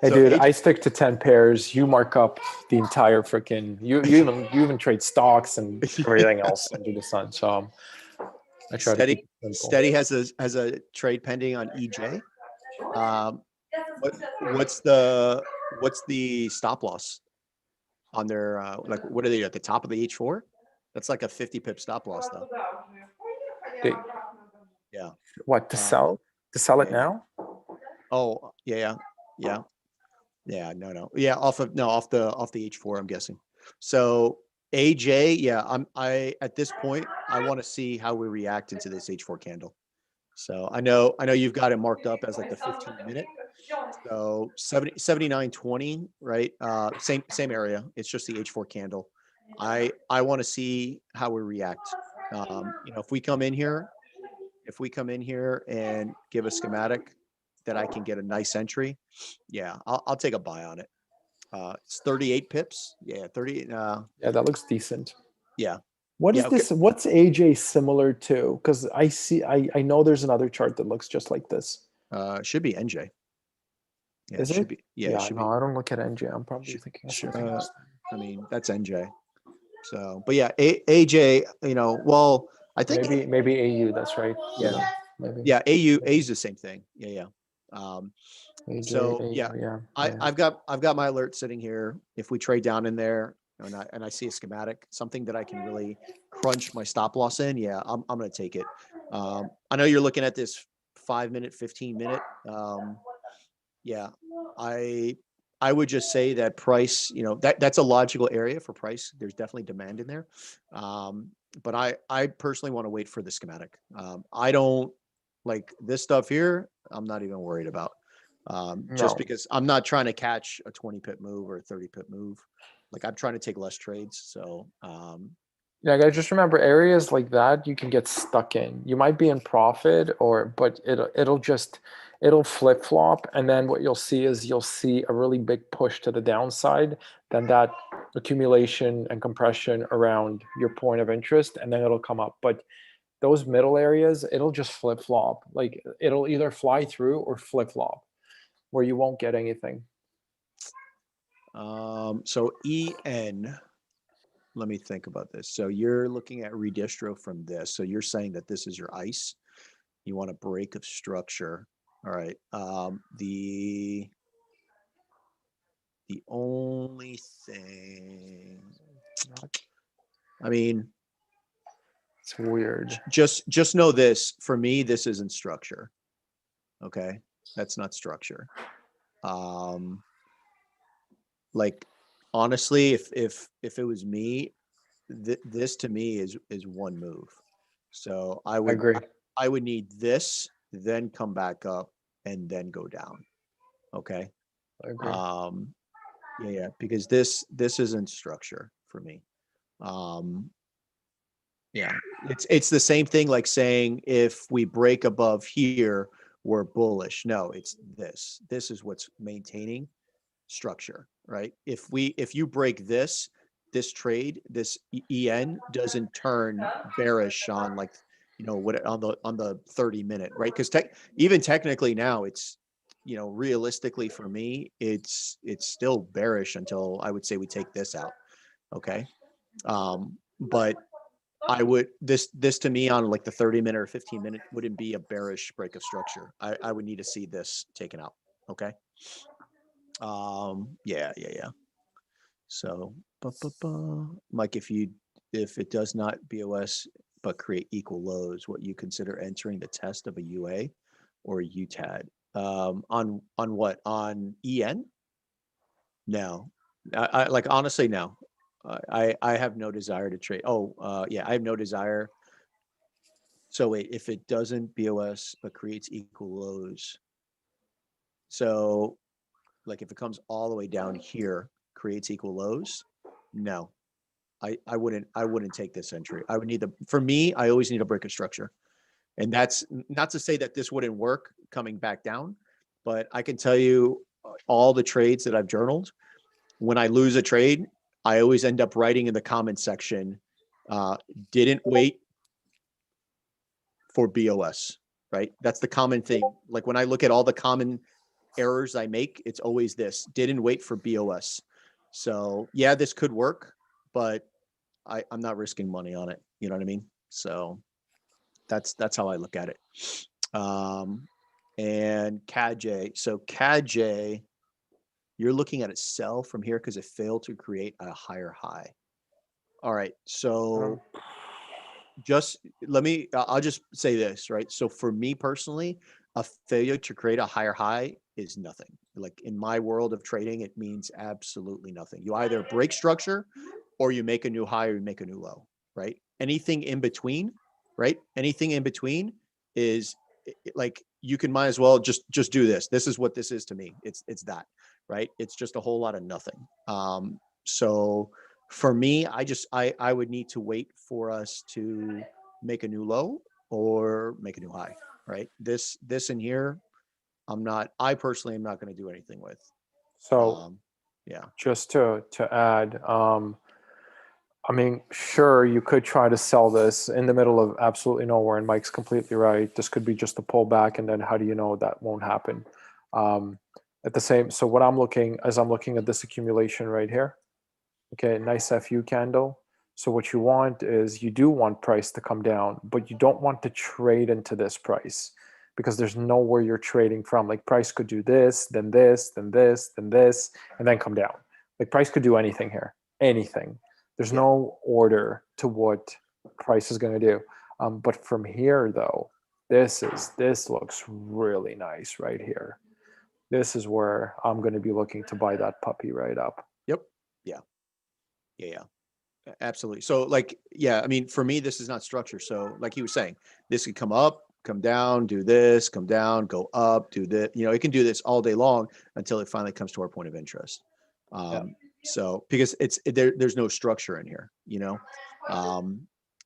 Hey, So dude, AJ I stick to 10 pairs. You mark up the entire freaking. You even trade stocks and everything else under the sun. So I try to keep it simple. Steady has a trade pending on EJ. What's the stop loss on their like, what are they at the top of the H4? That's like a 50 pip stop loss though. Yeah. What to sell? To sell it yeah. now? Oh yeah. Yeah. Yeah. No. Yeah. Off the H4, I'm guessing. So AJ, yeah, at this point, I want to see how we react into this H4 candle. So I know you've got it marked up as like the 15-minute. So 79.20, right? Same area. It's just the H4 candle. I want to see how we react. If we come in here and give a schematic that I can get a nice entry, yeah, I'll take a buy on it. It's 38 pips. Yeah, 30. Yeah, that looks decent. Yeah. What is Yeah. Okay. this? What's AJ similar to? Because I know there's another chart that looks just like this. Should be NJ. Yeah, Is it should it? be. Yeah, it Yeah, should no, be. I don't look at NJ. I'm probably Should, thinking of something else. I mean, that's NJ. So, but yeah, AJ, well, I think, Maybe AU. That's right. yeah, Maybe yeah, AU is the same thing. Yeah. AJ, So yeah, AU. Yeah. I've got my alert sitting here. If we trade down in there and I see a schematic, something that I can really crunch my stop loss in, yeah, I'm going to take it. I know you're looking at this 5-minute, 15-minute. Yeah, I would just say that price, that's a logical area for price. There's definitely demand in there. But I personally want to wait for the schematic. I don't like this stuff here. I'm not even worried about. Just No. because I'm not trying to catch a 20 pip move or a 30 pip move. Like I'm trying to take less trades. So Yeah, guys, just remember areas like that you can get stuck in. You might be in profit but it'll flip flop, and then what you'll see is you'll see a really big push to the downside, then that accumulation and compression around your point of interest, and then it'll come up. But those middle areas, it'll just flip flop. Like it'll either fly through or flip flop, where you won't get anything. so EN, let me think about this. So you're looking at redistro from this. So you're saying that this is your ICE. You want a break of structure. All right. The only thing, I mean, It's weird. just know this. For me, this isn't structure. Okay, that's not structure. Like honestly, if it was me, this to me is one move. So I agree. I would need this, then come back up, and then go down. Okay. I agree. Yeah, because this isn't structure for me. Yeah, it's the same thing like saying if we break above here, we're bullish. No, it's this. This is what's maintaining structure, right? If you break this trade, this EN doesn't turn bearish on like what on the 30-minute, right? Because even technically now it's realistically for me it's still bearish until I would say we take this out. Okay. But I would this to me on like the 30-minute or 15-minute wouldn't be a bearish break of structure. I would need to see this taken out. Okay. Yeah. So Mike, if it does not BOS but create equal lows, what you consider entering the test of a UA or a UTAD? On what? On EN? No. I like honestly no. I have no desire to trade. Yeah, I have no desire. So wait, if it doesn't BOS but creates equal lows, so like if it comes all the way down here, creates equal lows, no, I wouldn't take this entry. I would need for me, I always need a break of structure. And that's not to say that this wouldn't work coming back down, but I can tell you all the trades that I've journaled, when I lose a trade, I always end up writing in the comment section, didn't wait for BOS, right? That's the common thing. Like when I look at all the common errors I make, it's always this, didn't wait for BOS. So yeah, this could work, but I'm not risking money on it. You know what I mean? So that's how I look at it. And CAD-J. So CAD-J, you're looking at it sell from here because it failed to create a higher high. All right. So I'll just say this, right? So for me personally, a failure to create a higher high is nothing. Like in my world of trading, it means absolutely nothing. You either break structure or you make a new high or you make a new low, right? Anything in between, right? Anything in between is like, you can might as well just do this. This is what this is to me. It's that, right? It's just a whole lot of nothing. So for me, I would need to wait for us to make a new low or make a new high, right? This in here, I personally am not going to do anything with. So Yeah. just to add, I mean, sure, you could try to sell this in the middle of absolutely nowhere, and Mike's completely right. This could be just a pullback, and then how do you know that won't happen? At the same, so what I'm looking at this accumulation right here. Okay, nice FU candle. So what you want is, you do want price to come down, but you don't want to trade into this price, because there's nowhere you're trading from. Like, price could do this, then this, then this, then this, and then come down. Like, price could do anything here, anything. There's no order to what price is going to do. But from here, though, this looks really nice right here. This is where I'm going to be looking to buy that puppy right up. Yep. Yeah. Absolutely. So like, yeah, I mean, for me, this is not structure. So like he was saying, this could come up, come down, do this, come down, go up, do this. It can do this all day long until it finally comes to our point of interest. So because there's no structure in here,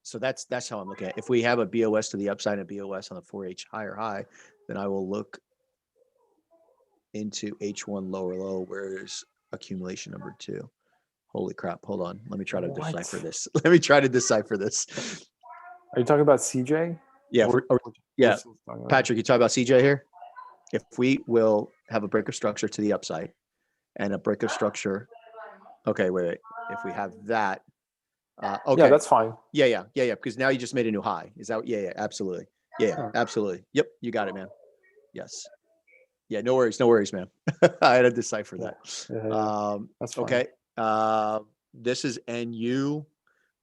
so that's how I'm looking at it. If we have a BOS to the upside and a BOS on the 4H higher high, then I will look into H1 lower low, where's accumulation number 2. Holy crap. Hold on. Let me try to decipher this. Let me try to decipher this. Are you talking about CJ? Yeah. Patrick, you talk about CJ here? If we will have a break of structure to the upside and a break of structure. Okay, wait. If we have that. Okay. Yeah, that's fine. Yeah. Because now you just made a new high. Is that? Yeah, absolutely. Yeah, absolutely. Yep. You got it, man. Yes. Yeah, no worries, man. I had to decipher that. That's fine. Okay. This is NU.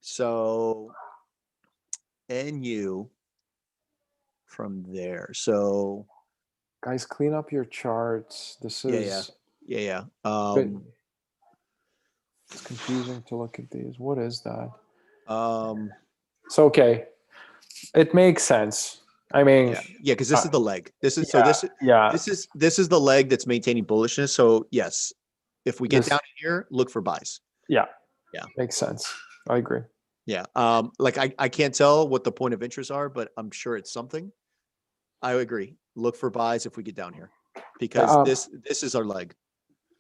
So NU from there. So guys, clean up your charts. This is yeah. It's confusing to look at these. What is that? So okay, it makes sense. I mean, because this is the leg. This is this is the leg that's maintaining bullishness. So yes, if we get down here, look for buys. Yeah, makes sense. I agree. Yeah, like I can't tell what the point of interest are, but I'm sure it's something. I agree. Look for buys if we get down here, because this is our leg.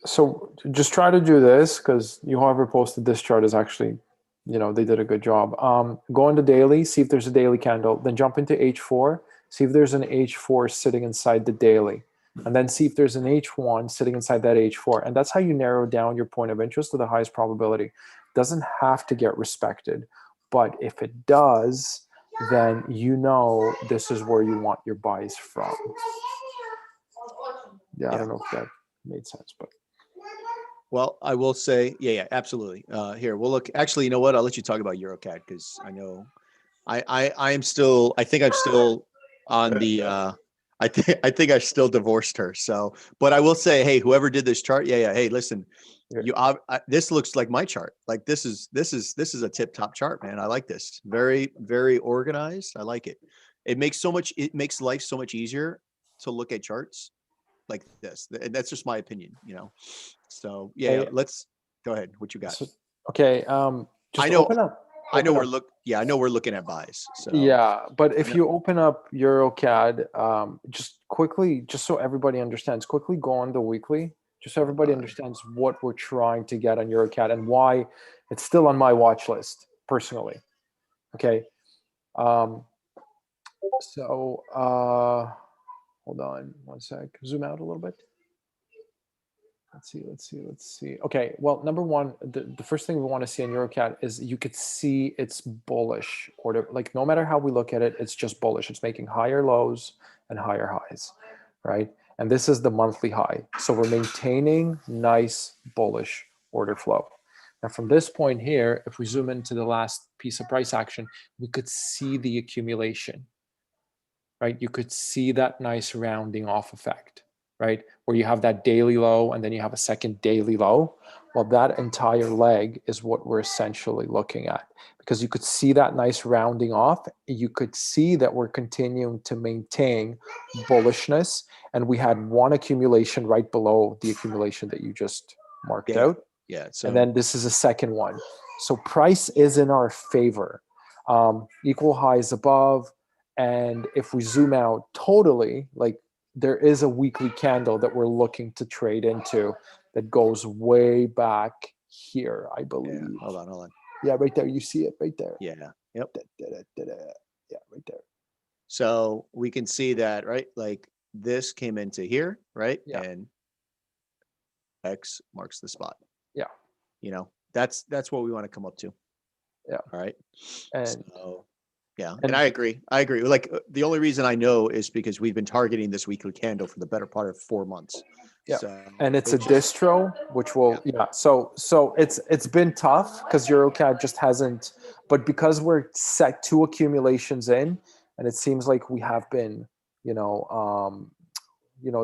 So just try to do this, because whoever posted this chart is actually, they did a good job. Go into daily, see if there's a daily candle, then jump into H4, see if there's an H4 sitting inside the daily, and then see if there's an H1 sitting inside that H4. And that's how you narrow down your point of interest to the highest probability. It doesn't have to get respected, but if it does, then this is where you want your buys from. I don't know if that made sense, but. Well, I will say, absolutely. Here, we'll look. Actually, you know what? I'll let you talk about Eurocat, because I know I think I'm still on the. I think I still divorced her. So, but I will say, hey, whoever did this chart, Hey, listen, this looks like my chart. Like this is a tip top chart, man. I like this. Very, very organized. I like it. It makes life so much easier to look at charts like this. And that's just my opinion, So let's go ahead. What you got? So, okay. Just open up. I know we're looking at buys. So but if you open up EuroCAD, just quickly, just so everybody understands, quickly go on the weekly, just so everybody understands what we're trying to get on EuroCAD and why it's still on my watch list personally. Okay. Hold on one sec. Zoom out a little bit. Let's see. Okay, well, number one, the first thing we want to see in EuroCAD is you could see it's bullish order. Like, no matter how we look at it, it's just bullish. It's making higher lows and higher highs, right? And this is the monthly high. So we're maintaining nice bullish order flow. Now, from this point here, if we zoom into the last piece of price action, we could see the accumulation, right? You could see that nice rounding off effect. right? Where you have that daily low and then you have a second daily low. Well, that entire leg is what we're essentially looking at, because you could see that nice rounding off. You could see that we're continuing to maintain bullishness, and we had one accumulation right below the accumulation that you just marked out. Yeah. So And then this is a second one. So price is in our favor. Equal highs above. And if we zoom out totally, like there is a weekly candle that we're looking to trade into that goes way back here, I believe. yeah, hold on. Yeah, right there. You see it right there. Yeah. Yep. Yeah, right there. So we can see that, right? Like this came into here, right? Yeah. And X marks the spot. Yeah. You know, that's what we want to come up to. Yeah. All right. And So, yeah. and- And I agree. Like the only reason I know is because we've been targeting this weekly candle for the better part of 4 months. Yeah. So and it's a just- distro, which will So it's been tough because EuroCAD just hasn't. But because we're set 2 accumulations in, and it seems like we have been,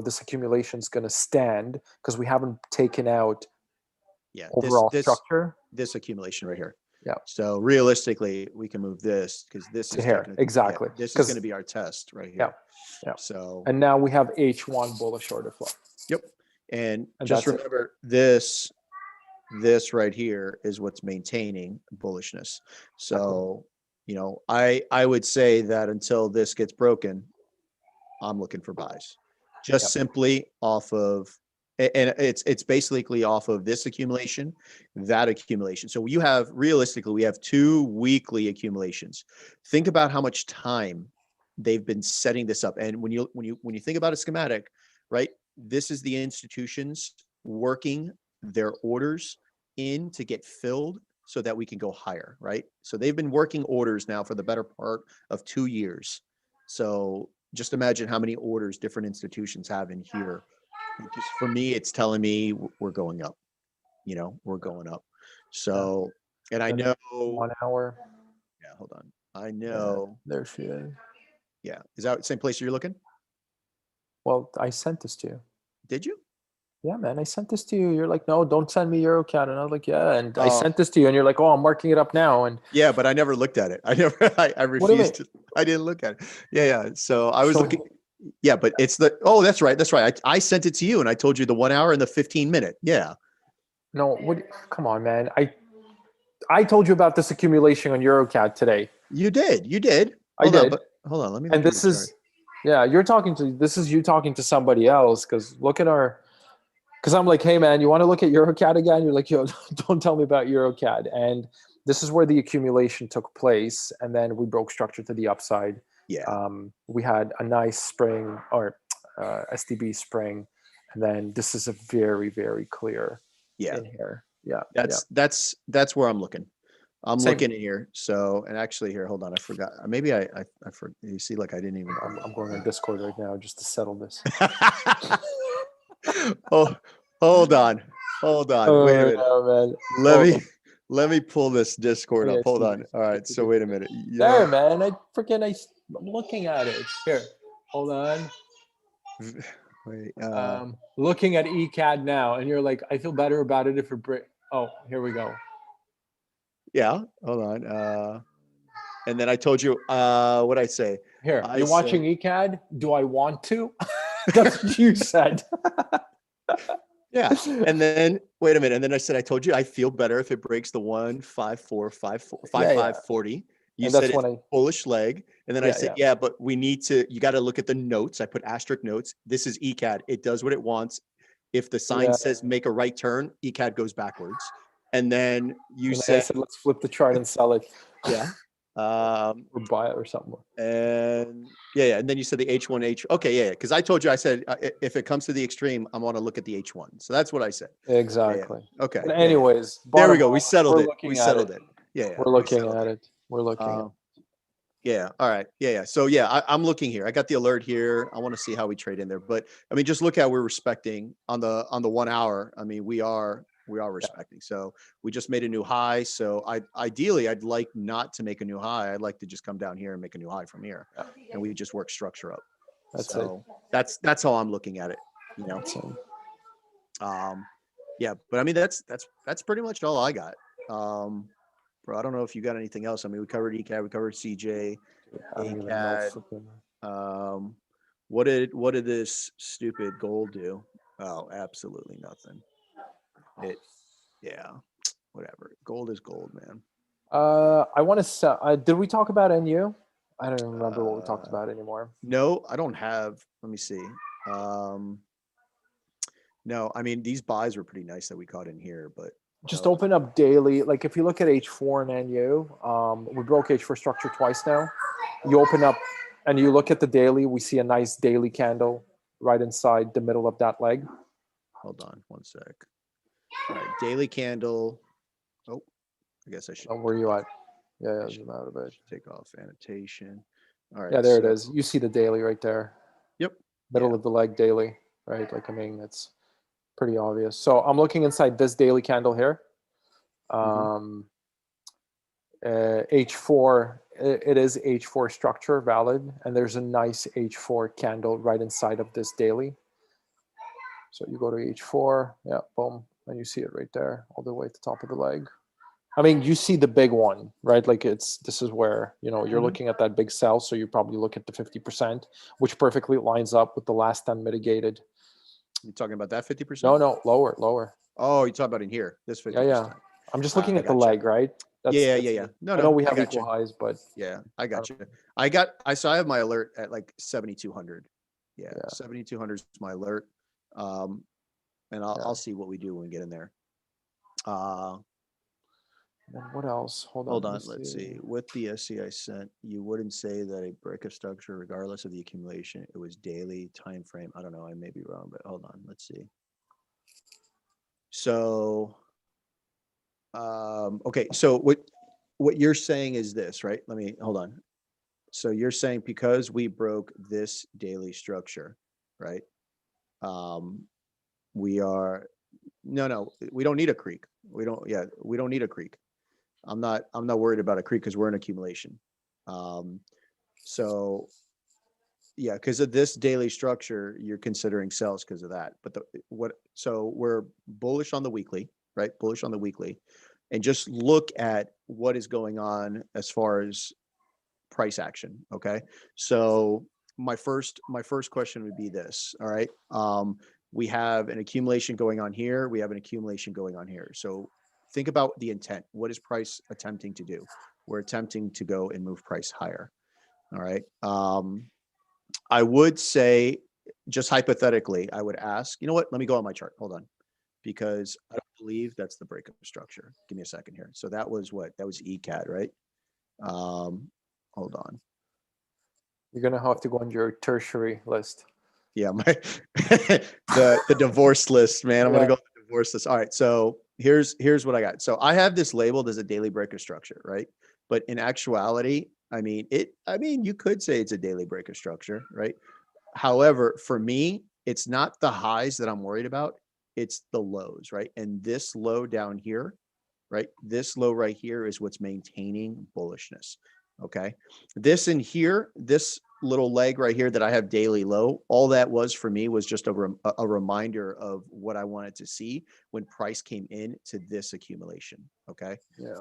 this accumulation is going to stand because we haven't taken out yeah, overall this structure this accumulation right here. Yeah. So realistically, we can move this because this to is here. definitely- Exactly. yeah, this is 'Cause- going to be our test right here. Yeah. Yeah. So And now we have H1 bullish order flow. yep. And And just that's it. remember this right here is what's maintaining bullishness. So, I would say that until this gets broken, I'm looking for buys. Just Yep. simply off of, and it's basically off of this accumulation, that accumulation. So realistically, we have 2 weekly accumulations. Think about how much time they've been setting this up. And when you think about a schematic, right? This is the institutions working their orders in to get filled so that we can go higher, right? So they've been working orders now for the better part of 2 years. So just imagine how many orders different institutions have in here. Just for me, it's telling me we're going up. We're going up. So, and I know, 1 hour. yeah, hold on. I know. There she is. Yeah. Is that the same place you're looking? Well, I sent this to you. Did you? Yeah, man, I sent this to you. You're like, no, don't send me EuroCAD. And I was like, yeah. And I Oh. sent this to you, and you're like, oh, I'm marking it up now. And Yeah, but I never looked at it. I do you refused to. I didn't look at it. Yeah. So I was So- looking. Yeah, but it's that's right. That's right. I sent it to you and I told you the 1 hour and the 15-minute. Yeah. no, come on, man. I told you about this accumulation on EuroCAD today. You did. I did. But hold on. Let me. And look at this the is, chart. this is you talking to somebody else, because look at because I'm like, hey, man, you want to look at EuroCAD again? You're like, yo, don't tell me about EuroCAD. And this is where the accumulation took place. And then we broke structure to the upside. Yeah. We had a nice spring or STB spring. And then this is a very, very clear Yeah. in here. Yeah. That's where I'm looking. I'm Same. looking in here. So, and actually here, hold on. I forgot. Maybe I forgot. You see, like I didn't even. I'm going on Discord right now just to settle this. Oh, hold on. Wait a minute. Oh, man. Let me pull this Discord Yeah, up. Hold see on. this. All right. So wait a minute. There, man. I'm looking at it. Here, hold on. Wait. Looking at ECAD now, and you're like, I feel better about it if it break. Oh, here we go. Yeah. Hold on. And then I told you. What I say? Here, I you're watching ECAD. Do I want to? That's what you said. Yeah. And then wait a minute. And then I said, I told you I feel better if it breaks the 1545540. You And said that's it's when bullish leg. And then I Yeah, said, yeah, but you got to look at the notes. I put asterisk notes. This is ECAD. It does what it wants. If the sign Yeah. says make a right turn, ECAD goes backwards. And then you and I said, said, let's flip the chart and sell it yeah. or buy it or something. And yeah. And then you said the H1H. Okay. Yeah. Because I told you, I said, if it comes to the extreme, I want to look at the H1. So that's what I said. Exactly. Okay. But anyways, There we bottom go. We line, settled we're it. looking We at settled it. it. Yeah. We're looking at it. We're looking at it. Yeah. All right. Yeah. So I'm looking here. I got the alert here. I want to see how we trade in there. But I mean, just look how we're respecting on the 1 hour. I mean, we are respecting. So we just made a new high. So ideally I'd like not to make a new high. I'd like to just come down here and make a new high from here. And we just work structure up. That's so that's how I'm looking at it. You know, So, yeah, but I mean that's pretty much all I got. Bro, I don't know if you got anything else. I mean, we covered ECAD, we covered CJ, I don't even know. ACAD. Freaking, What did this stupid gold do? Oh, absolutely nothing. Yeah, whatever. Gold is gold, man. I want to sell. Did we talk about NU? I don't remember what we talked about anymore. No, I don't have. Let me see. No, I mean these buys were pretty nice that we caught in here, but Just open up daily. Like if you look at H4 and NU, we broke H4 structure twice now. You open up and you look at the daily, we see a nice daily candle right inside the middle of that leg. hold on one sec. All right, daily candle. Oh, I guess I should. Oh, where are you at? Yeah, zoom out a bit. Take off annotation. All right. Yeah, there it is. You see the daily right there. Yep. Middle of the leg daily, right? Like, I mean, it's pretty obvious. So I'm looking inside this daily candle here. H4, it is H4 structure valid, and there's a nice H4 candle right inside of this daily. So you go to H4, yeah, boom, and you see it right there, all the way at the top of the leg. I mean, you see the big one, right? Like this is where, you're looking at that big sell, so you probably look at the 50%, which perfectly lines up with the last 10 mitigated. You talking about that 50%? No, lower. Oh, you talking about in here, this 50%. Yeah. I'm just looking at the gotcha. leg, right? Yeah. No, I know we have got equal highs, but yeah, I got you. So I have my alert at like 7,200. Yeah. 7,200 is my alert. And I'll see what we do when we get in there. Then what else? Hold on. Let's see. With the SC I sent, you wouldn't say that a break of structure, regardless of the accumulation, it was daily time frame. I don't know. I may be wrong, but hold on. Let's see. So, okay. So what you're saying is this, right? Hold on. So you're saying because we broke this daily structure, right? We don't need a creek. We don't need a creek. I'm not worried about a creek because we're in accumulation. So yeah, because of this daily structure, you're considering sells because of that. But so we're bullish on the weekly, right? Bullish on the weekly, and just look at what is going on as far as price action. Okay. So my first question would be this. All right. We have an accumulation going on here. We have an accumulation going on here. So think about the intent. What is price attempting to do? We're attempting to go and move price higher. All right. I would say, just hypothetically, I would ask, you know what? Let me go on my chart. Hold on. Because I don't believe that's the breakup structure. Give me a second here. So that was what? That was ECAD, right? Hold on. You're going to have to go on your tertiary list. Yeah, my the divorce list, man. I'm gonna go on the divorce list. All right, so here's what I got. So I have this labeled as a daily breaker structure, right? But in actuality, I mean you could say it's a daily breaker structure, right? However, for me, it's not the highs that I'm worried about, it's the lows, right? And this low down here, right? This low right here is what's maintaining bullishness. Okay. This in here, this little leg right here that I have daily low, all that was for me was just a reminder of what I wanted to see when price came in to this accumulation. Okay. Yeah.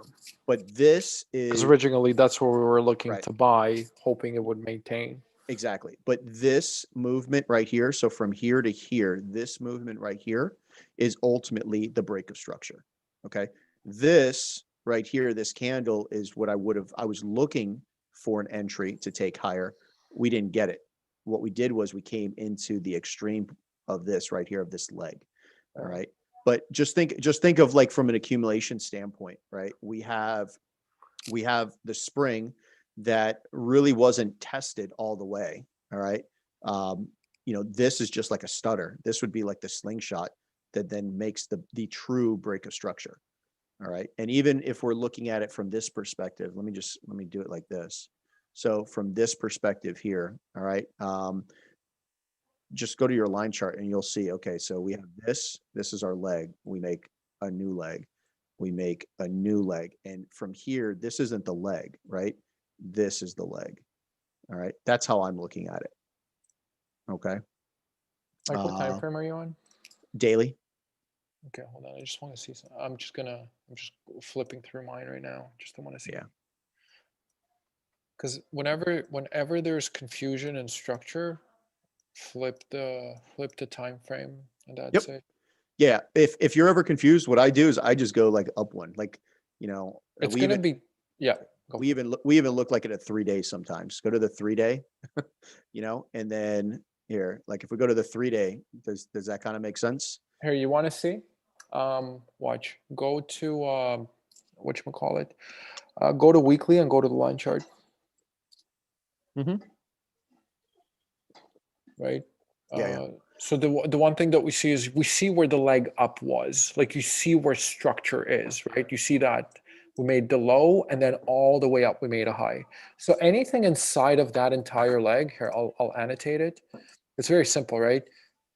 But this is, because originally that's where we were looking to buy, hoping it would maintain. Exactly. But this movement right here, so from here to here, this movement right here is ultimately the break of structure. Okay. This right here, this candle is what I was looking for an entry to take higher. We didn't get it. What we did was we came into the extreme of this right here, of this leg. All right. But just think of like from an accumulation standpoint, right? We have the spring that really wasn't tested all the way. All right. This is just like a stutter. This would be like the slingshot that then makes the true break of structure. All right. And even if we're looking at it from this perspective, let me do it like this. So from this perspective here, all right, just go to your line chart and you'll see, okay, so we have this is our leg. We make a new leg. We make a new leg. And from here, this isn't the leg, right? This is the leg. All right. That's how I'm looking at it. Okay. Mike, what time Uh, frame are you on? daily. Okay, hold on. I just want to see some. I'm just flipping through mine right now. Just want to see. Yeah. Because whenever there's confusion in structure, flip the time frame, and that's Yep. it. Yeah. If you're ever confused, what I do is I just go like up one. Like, It's we gonna even be, yeah. Go we even look we even look like it at 3 days sometimes. Go to the 3 day, and then here, like if we go to the 3 day, does that kind of make sense? Here, you want to see? Watch. Go to whatchamacallit. Go to weekly and go to the line chart. Mm-hmm. Right? Yeah. So the one thing that we see is we see where the leg up was. Like you see where structure is, right? You see that we made the low and then all the way up we made a high. So anything inside of that entire leg, here, I'll annotate it. It's very simple, right?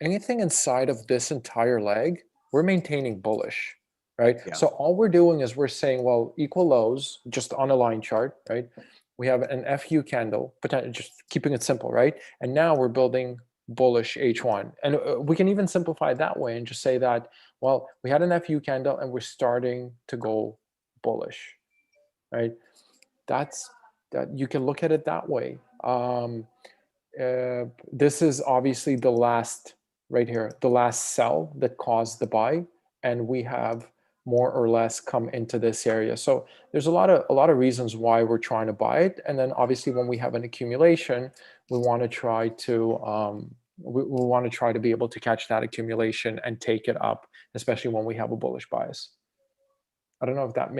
Anything inside of this entire leg, we're maintaining bullish, right? Yeah. So all we're doing is we're saying, well, equal lows just on a line chart, right? We have an FU candle, just keeping it simple, right? And now we're building bullish H1. And we can even simplify it that way and just say that, well, we had an FU candle and we're starting to go bullish, right? That you can look at it that way. This is obviously the last, right here, the last sell that caused the buy, and we have more or less come into this area. So there's a lot of reasons why we're trying to buy it, and then obviously when we have an accumulation, we want to try to we want to try to be able to catch that accumulation and take it up, especially when we have a bullish bias. I don't know if that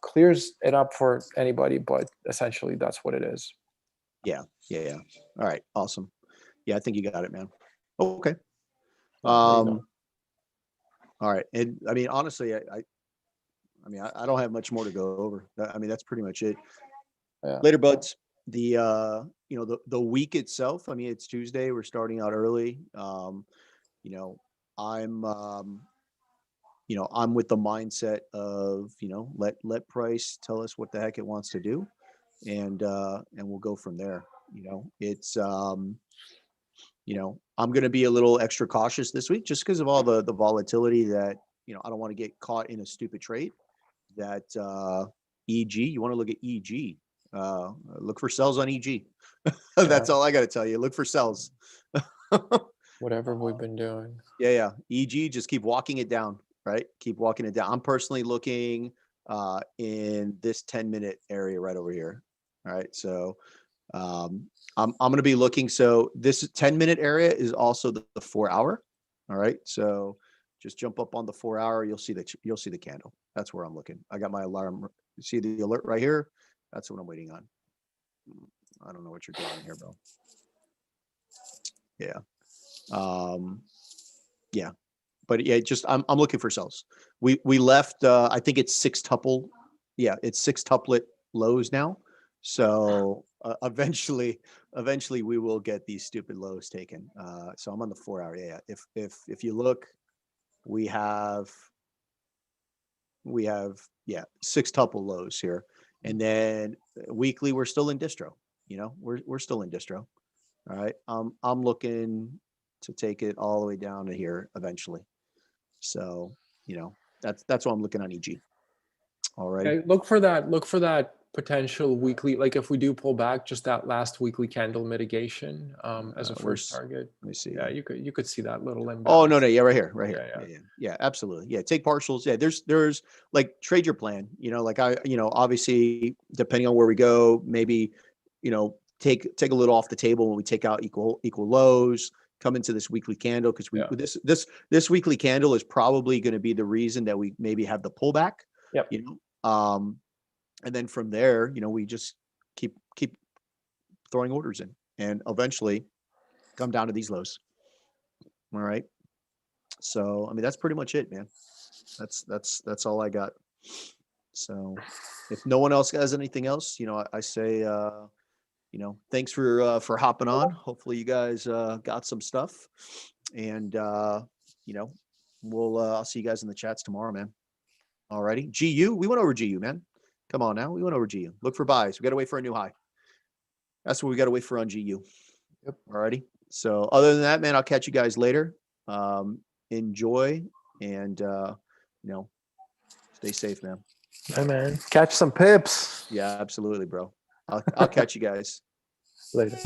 clears it up for anybody, but essentially that's what it is. Yeah. All right. Awesome. Yeah, I think you got it, man. Okay. Oh, there you go. All right. And I mean, honestly, I don't have much more to go over. I mean, that's pretty much it. Yeah. Later, buds. The the week itself. I mean, it's Tuesday. We're starting out early. I'm I'm with the mindset of, let price tell us what the heck it wants to do, and we'll go from there. It's I'm going to be a little extra cautious this week just because of all the volatility that, I don't want to get caught in a stupid trade. That EG, you want to look at EG. Look for sells on EG. That's all I got to tell you. Look for sells. Whatever we've been doing. Yeah. EG, just keep walking it down, right? Keep walking it down. I'm personally looking in this 10-minute area right over here. All right. So I'm going to be looking. So this 10-minute area is also the 4-hour. All right. So just jump up on the 4-hour. You'll see the candle. That's where I'm looking. I got my alarm. See the alert right here. That's what I'm waiting on. I don't know what you're doing here, bro. Yeah. Yeah. But yeah, just I'm looking for sells. We left. I think it's 6 tuple. Yeah, it's 6 tuplet lows now. So eventually we will get these stupid lows taken. So I'm on the 4-hour. Yeah. If you look, we have 6 tuple lows here, and then weekly we're still in distro. We're still in distro. All right. I'm looking to take it all the way down to here eventually. So, that's what I'm looking on EG. All right. Okay, look for that potential weekly, like if we do pull back, just that last weekly candle mitigation as a first target. Let me see. Yeah, you could see that little imbalance. Oh, no. Yeah, right here. Yeah. Absolutely. Yeah. Take partials. Yeah. There's like trade your plan, like obviously depending on where we go, maybe, take a little off the table when we take out equal lows, come into this weekly candle. Cause this weekly candle is probably going to be the reason that we maybe have the pullback. Yep. And then from there, we just keep throwing orders in and eventually come down to these lows. All right. So, I mean, that's pretty much it, man. That's all I got. So if no one else has anything else, I say, thanks for hopping on. Hopefully you guys got some stuff, and I'll see you guys in the chats tomorrow, man. Alrighty. GU, we went over GU, man. Come on now. We went over GU. Look for buys. We got to wait for a new high. That's what we got to wait for on GU. Yep. Alrighty. So other than that, man, I'll catch you guys later. Enjoy and stay safe, man. Hey, man. Catch some pips Yeah, absolutely, bro. I'll catch you guys later.